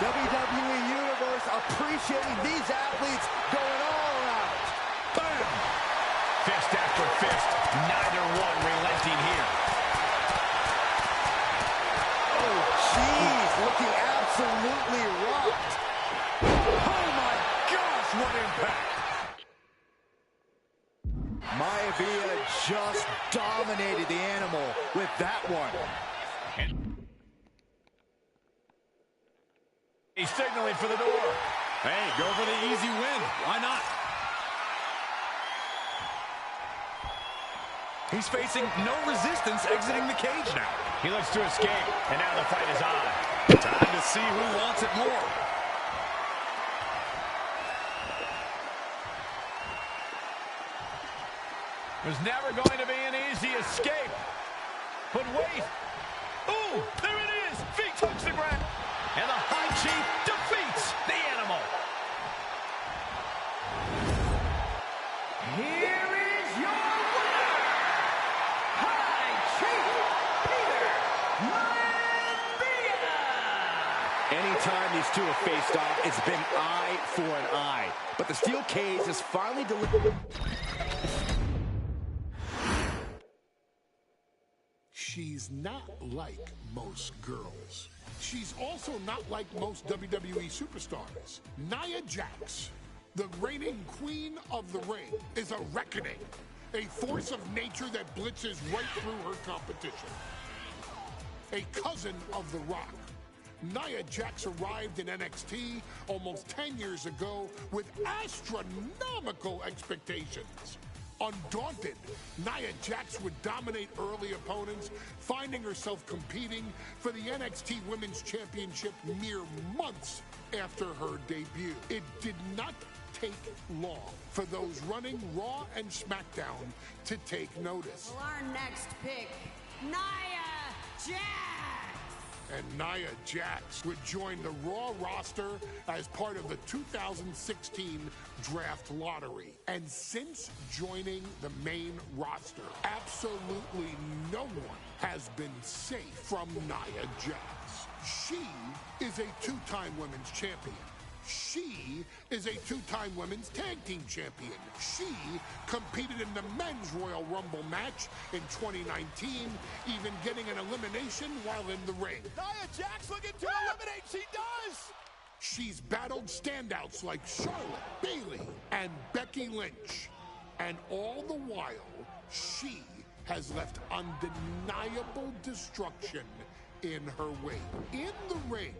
WWE Universe appreciating these athletes going all out. Bam! Fist after fist. Neither one relenting here. Oh, jeez, looking absolutely rocked. Oh, my gosh, what impact! Maivia just dominated the animal with that one. He's signaling for the door. Hey, go for the easy win. Why not? He's facing no resistance exiting the cage now. He looks to escape, and now the fight is on. Time to see who wants it more. There's never going to be an easy escape. But wait. Ooh, there it is. Feet touch the ground. And the High Chief defeats the animal. Here is your winner, High Chief Peter Maivia. Anytime these two have faced off, it's been eye for an eye. But the steel cage has finally delivered. She's not like most girls. She's also not like most WWE superstars. Nia Jax, the reigning queen of the ring, is a reckoning, a force of nature that blitzes right through her competition. A cousin of The Rock, Nia Jax arrived in NXT almost 10 years ago with astronomical expectations. Undaunted, Nia Jax would dominate early opponents, finding herself competing for the NXT Women's Championship mere months after her debut. It did not take long for those running Raw and SmackDown to take notice. Well, our next pick, Nia Jax. And Nia Jax would join the Raw roster as part of the 2016 draft lottery. And since joining the main roster, absolutely no one has been safe from Nia Jax. She is a two-time women's champion. She is a two-time women's tag team champion. She competed in the men's Royal Rumble match in 2019, even getting an elimination while in the ring. Nia Jax looking to eliminate. She does. She's battled standouts like Charlotte, Bayley, and Becky Lynch. And all the while, she has left undeniable destruction in her wake. In the ring,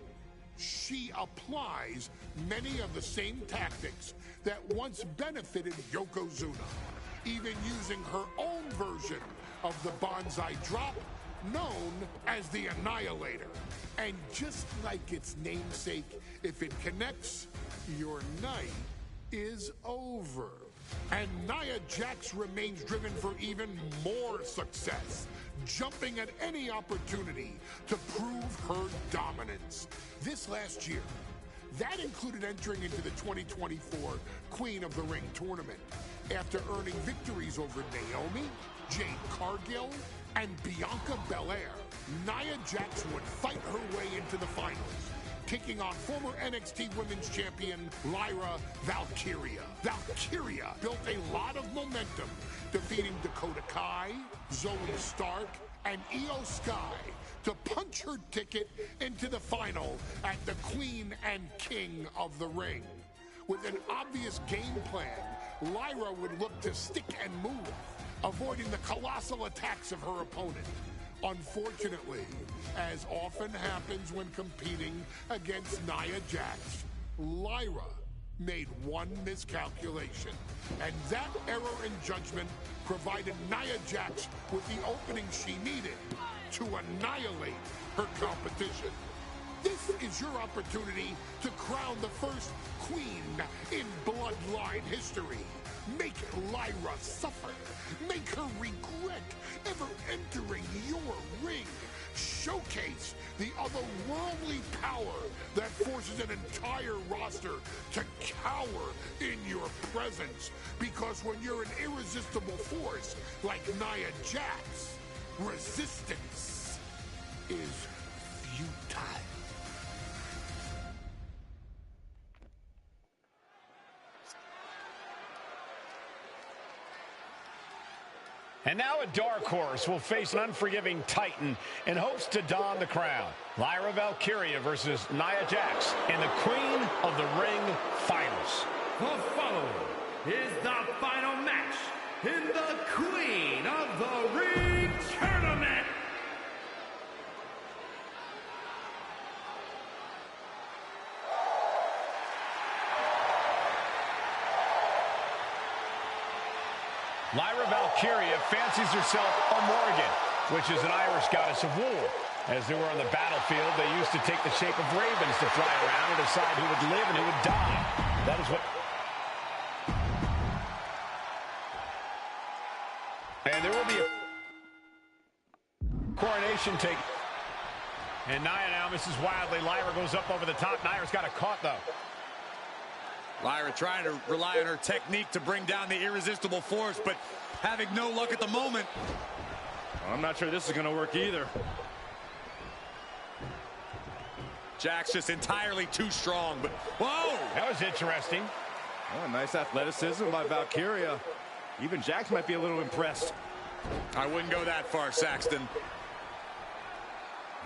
she applies many of the same tactics that once benefited Yokozuna, even using her own version of the Banzai drop, known as the Annihilator. And just like its namesake, if it connects, your night is over. And Nia Jax remains driven for even more success, jumping at any opportunity to prove her dominance. This last year, that included entering into the 2024 Queen of the Ring tournament after earning victories over Naomi, Jade Cargill, and Bianca Belair. Nia Jax would fight her way into the finals, taking on former NXT Women's Champion Lyra Valkyria. Valkyria built a lot of momentum, defeating Dakota Kai, Zoe Stark, and Io Sky to punch her ticket into the final at the Queen and King of the Ring. With an obvious game plan, Lyra would look to stick and move, avoiding the colossal attacks of her opponent. Unfortunately, as often happens when competing against Nia Jax, Lyra made one miscalculation, and that error in judgment provided Nia Jax with the opening she needed to annihilate her competition. This is your opportunity to crown the first queen in Bloodline history. Make Lyra suffer. Make her regret ever entering your ring. Showcase the otherworldly power that forces an entire roster to cower in your presence. Because when you're an irresistible force like Nia Jax, resistance is futile. And now a dark horse will face an unforgiving titan in hopes to don the crown. Lyra Valkyria versus Nia Jax in the Queen of the Ring Finals. The following is the final match in the Queen of the Ring Tournament. Lyra Valkyria fancies herself a Morgan, which is an Irish goddess of war. As they were on the battlefield, they used to take the shape of ravens to fly around and decide who would live and who would die. That is what... And there will be a coronation take. And Nia now misses wildly. Lyra goes up over the top. Nia's got it caught, though. Lyra trying to rely on her technique to bring down the irresistible force, but having no luck at the moment. I'm not sure this is going to work either. Jax just entirely too strong, but whoa! That was interesting. Oh, nice athleticism by Valkyria. Even Jax might be a little impressed. I wouldn't go that far, Saxton.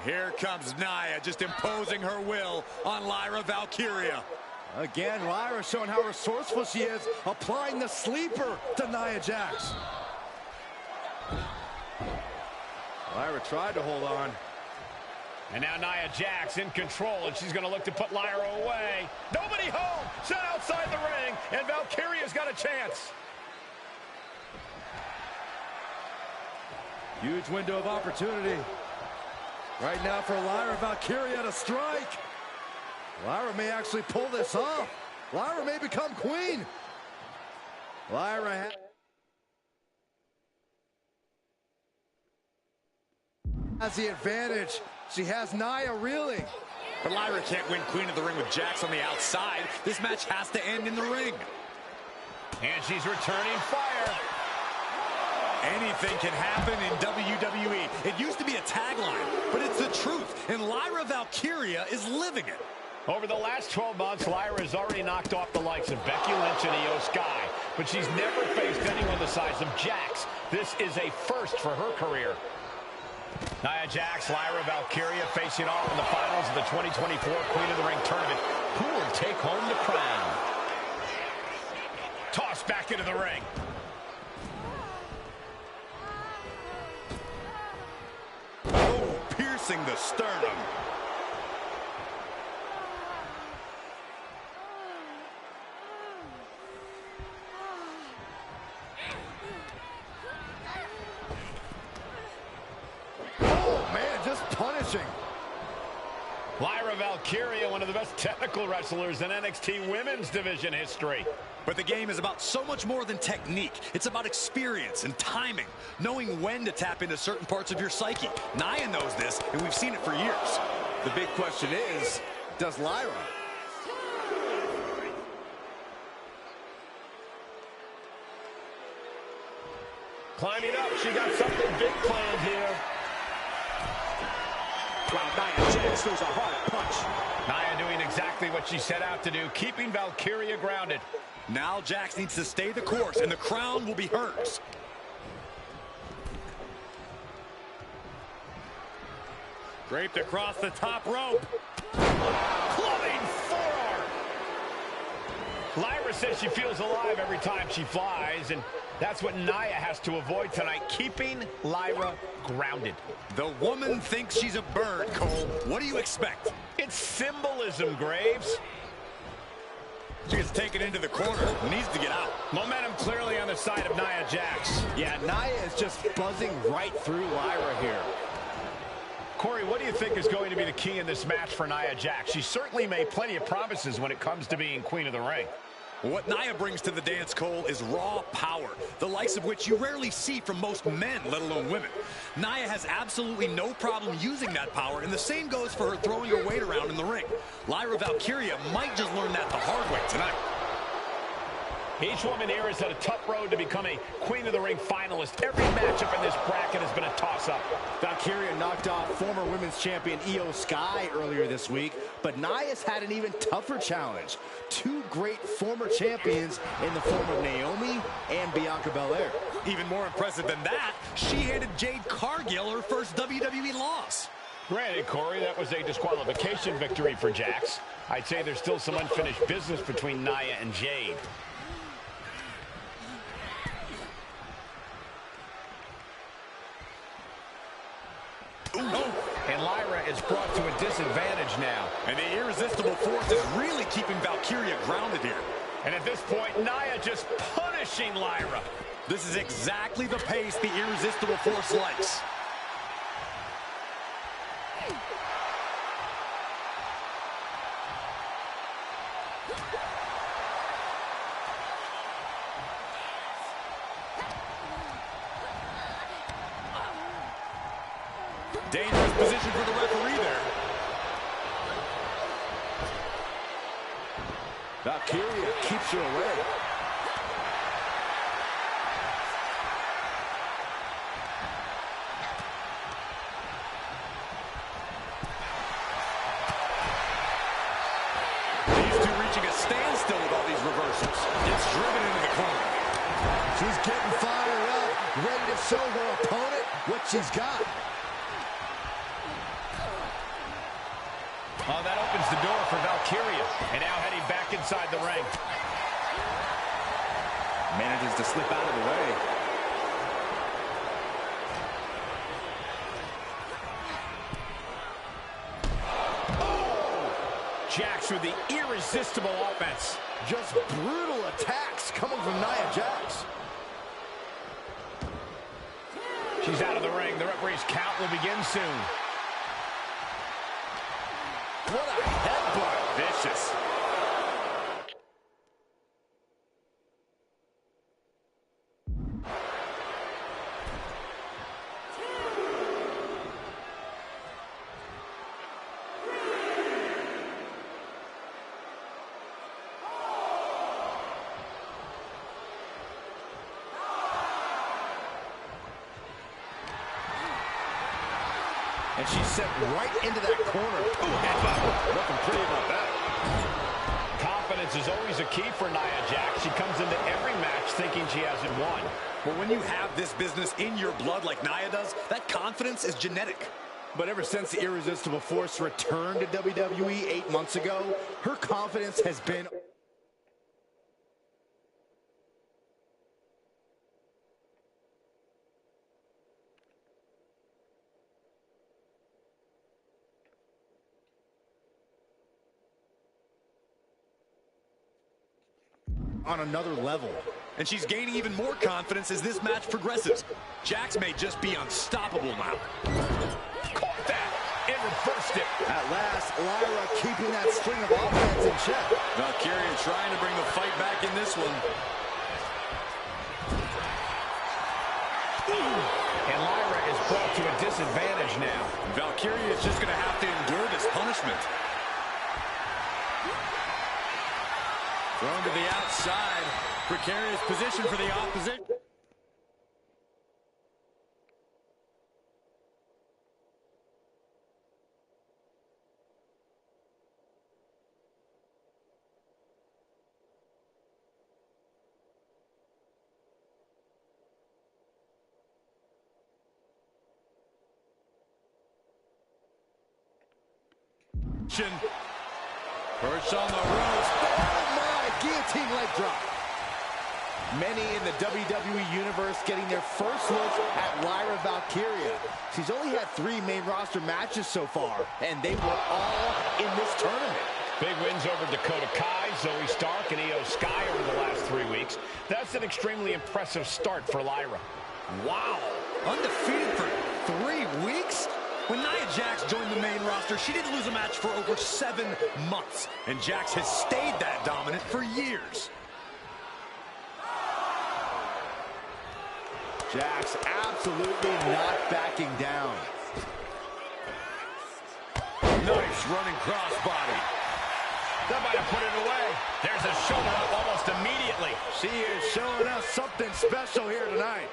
Here comes Nia, just imposing her will on Lyra Valkyria. Again, Lyra showing how resourceful she is, applying the sleeper to Nia Jax. Lyra tried to hold on. And now Nia Jax in control, and she's going to look to put Lyra away. Nobody home! Set outside the ring, and Valkyria's got a chance. Huge window of opportunity. Right now for Lyra Valkyria to strike. Lyra may actually pull this off. Lyra may become queen. Lyra has the advantage. She has Nia reeling. But Lyra can't win Queen of the Ring with Jax on the outside. This match has to end in the ring. And she's returning fire. Anything can happen in WWE. It used to be a tagline, but it's the truth. And Lyra Valkyria is living it. Over the last 12 months, Lyra has already knocked off the likes of Becky Lynch and Io Sky, but she's never faced anyone the size of Jax. This is a first for her career. Nia Jax, Lyra Valkyria facing off in the finals of the 2024 Queen of the Ring Tournament. Who will take home the crown? Tossed back into the ring. Oh, piercing the sternum. Lyra Valkyria, one of the best technical wrestlers in NXT Women's Division history. But the game is about so much more than technique. It's about experience and timing, knowing when to tap into certain parts of your psyche. Nia knows this, and we've seen it for years. The big question is, does Lyra? Climbing up, she got something big planned here. Wow, Nia Jax throws a hard punch. Nia doing exactly what she set out to do, keeping Valkyria grounded. Now Jax needs to stay the course, and the crown will be hers. Draped across the top rope. Clubbing forearm. Lyra says she feels alive every time she flies, and that's what Nia has to avoid tonight, keeping Lyra grounded. The woman thinks she's a bird, Cole. What do you expect? It's symbolism, Graves. She gets taken into the corner. Needs to get out. Momentum clearly on the side of Nia Jax. Yeah, Nia is just buzzing right through Lyra here. Corey, what do you think is going to be the key in this match for Nia Jax? She certainly made plenty of promises when it comes to being queen of the ring. What Nia brings to the dance, Cole, is raw power, the likes of which you rarely see from most men, let alone women. Nia has absolutely no problem using that power, and the same goes for her throwing her weight around in the ring. Lyra Valkyria might just learn that the hard way tonight. Each woman here has had a tough road to become a Queen of the Ring finalist. Every matchup in this bracket has been a toss-up. Valkyria knocked off former women's champion Io Sky earlier this week, but Nia's had an even tougher challenge. Two great former champions in the form of Naomi and Bianca Belair. Even more impressive than that, she handed Jade Cargill her first WWE loss. Granted, Corey, that was a disqualification victory for Jax. I'd say there's still some unfinished business between Nia and Jade. And Lyra is brought to a disadvantage now. And the irresistible force is really keeping Valkyria grounded here. And at this point, Nia just punishing Lyra. This is exactly the pace the irresistible force likes. Dangerous position for the referee there. Valkyria keeps her away. These two reaching a standstill with all these reversals. Gets driven into the corner. She's getting fired up, ready to show her opponent what she's got. Oh, that opens the door for Valkyria. And now heading back inside the ring. Manages to slip out of the way. Oh! Jax with the irresistible offense. Just brutal attacks coming from Nia Jax. She's out of the ring. The referee's count will begin soon. What a headbutt. Vicious. And she's set right into that corner. Ooh, nothing pretty about that. Confidence is always a key for Nia Jax. She comes into every match thinking she hasn't won. But when you have this business in your blood like Nia does, that confidence is genetic. But ever since the Irresistible Force returned to WWE 8 months ago, her confidence has been on another level. And she's gaining even more confidence as this match progresses. Jax may just be unstoppable now. Caught that and reversed it. At last, Lyra keeping that string of offense in check. Valkyria trying to bring the fight back in this one. And Lyra is brought to a disadvantage now. Valkyria is just going to have to endure this punishment. Thrown to the outside. Precarious position for the opposition. Perch on the ropes. Oh my, guillotine leg drop. Many in the WWE Universe getting their first look at Lyra Valkyria. She's only had 3 main roster matches so far, and they were all in this tournament. Big wins over Dakota Kai, Zoe Stark, and Io Sky over the last 3 weeks. That's an extremely impressive start for Lyra. Wow, undefeated for 3 weeks? When Nia Jax joined the main roster, she didn't lose a match for over 7 months. And Jax has stayed that dominant for years. Jax absolutely not backing down. Nice running crossbody. That might have put it away. There's a shoulder up almost immediately. She is showing us something special here tonight.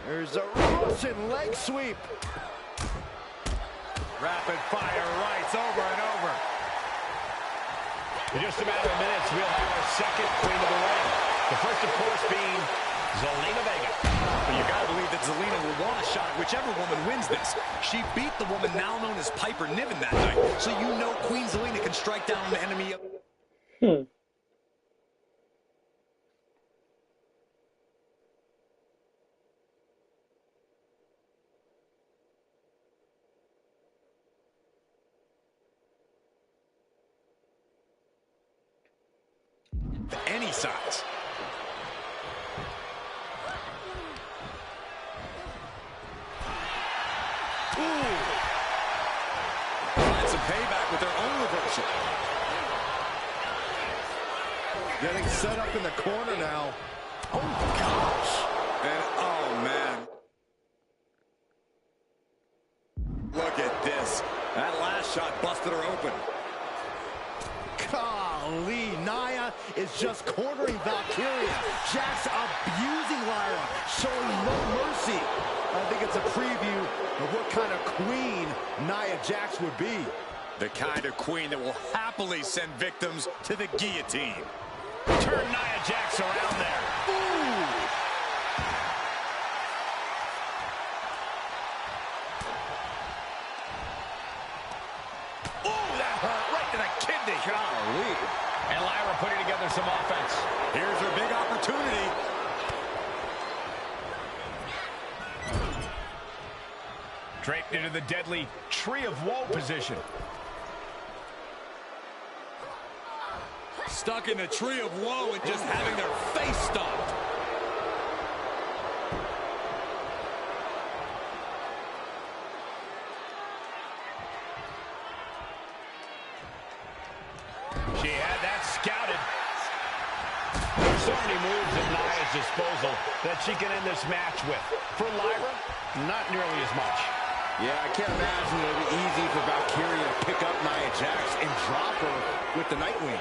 There's a Russian leg sweep. Rapid fire rights over and over. In just a matter of minutes, we'll have our second queen of the ring. The first, of course, being Zelina Vega. Well, you gotta believe that Zelina will want a shot at whichever woman wins this. She beat the woman now known as Piper Niven that night, so you know Queen Zelina can strike down an enemy. Any size. Ooh. Find some payback with their own reversal. Getting set up in the corner now. Oh, gosh. And, oh, man. Look at this. That last shot busted her open. Golly, Nia is just cornering Valkyria. Jax abusing Lyra, showing no mercy. I think it's a preview of what kind of queen Nia Jax would be. The kind of queen that will happily send victims to the guillotine. Turn Nia Jax around there. Ooh! Ooh, that hurt right to the kidney. Golly. And Lyra putting together some offense. Here's her big opportunity. Draped into the deadly Tree of Woe position. Stuck in the Tree of Woe and just having their face stomped. She had that scouted. There's so many moves at Nia's disposal that she can end this match with. For Lyra, not nearly as much. Yeah, I can't imagine it'll be easy for Valkyria to pick up Nia Jax and drop her with the Nightwing.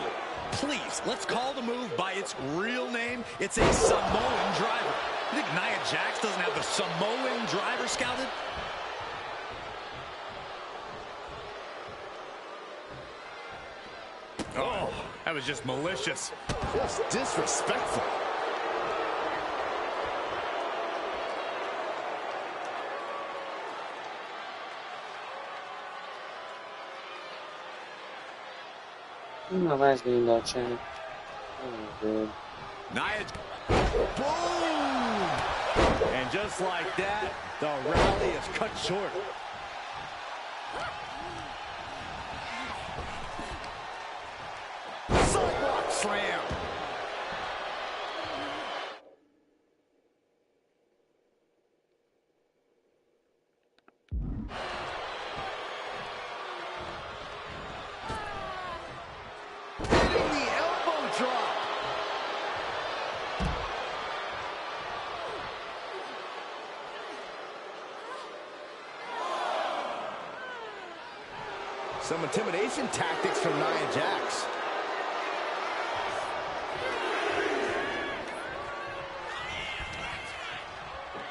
Please, let's call the move by its real name. It's a Samoan driver. You think Nia Jax doesn't have the Samoan driver scouted? Oh, that was just malicious. Just disrespectful. My last game got changed. Oh, good. Nia. Boom! And just like that, the rally is cut short. Sidewalk slam. Hitting the elbow drop. Some intimidation tactics from Nia Jax.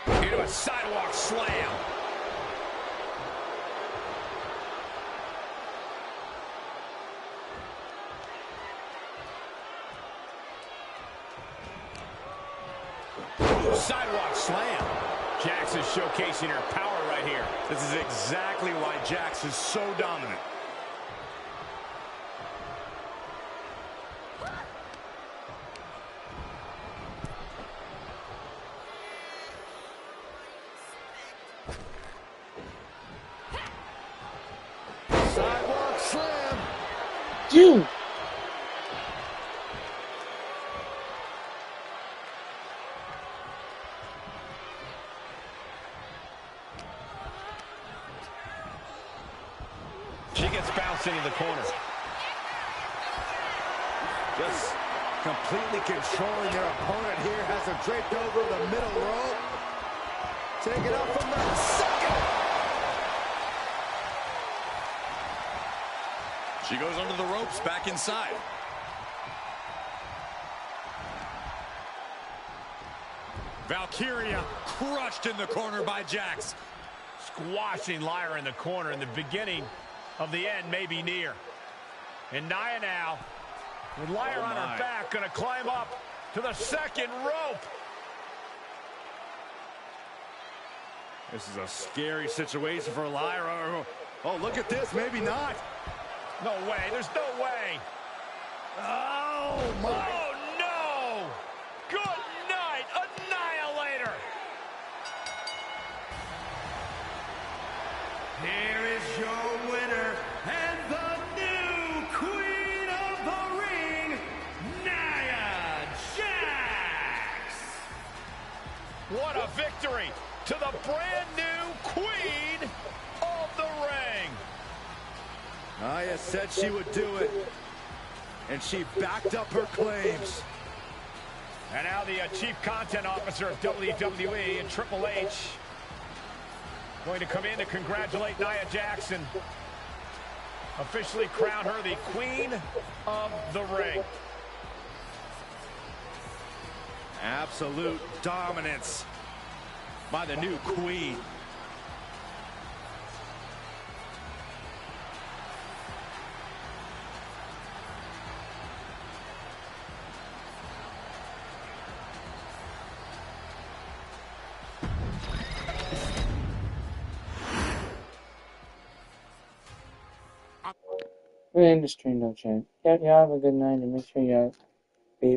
Into a sidewalk slam. Sidewalk slam. Jax is showcasing her power right here. This is exactly why Jax is so dominant. Dude! She gets bounced into the corner. Just completely controlling their opponent here. Has her draped over the middle rope. Take it up from the second. She goes under the ropes, back inside. Valkyria crushed in the corner by Jax. Squashing Lyra in the corner, and the beginning of the end may be near. And Nia now, with Lyra on her back, going to climb up to the second rope. This is a scary situation for Lyra. Oh, look at this. Maybe not. No way. There's no way. Oh, my. Oh, no. Good night, Annihilator. Here is your winner and the new Queen of the Ring, Nia Jax. What a victory to the brand new Queen of the Ring. Nia said she would do it, and she backed up her claims. And now the Chief Content Officer of WWE and Triple H going to come in to congratulate Nia Jax, officially crown her the Queen of the Ring. Absolute dominance by the new Queen. We're in the stream, though, chat. Y'all have a good night, and make sure y'all stay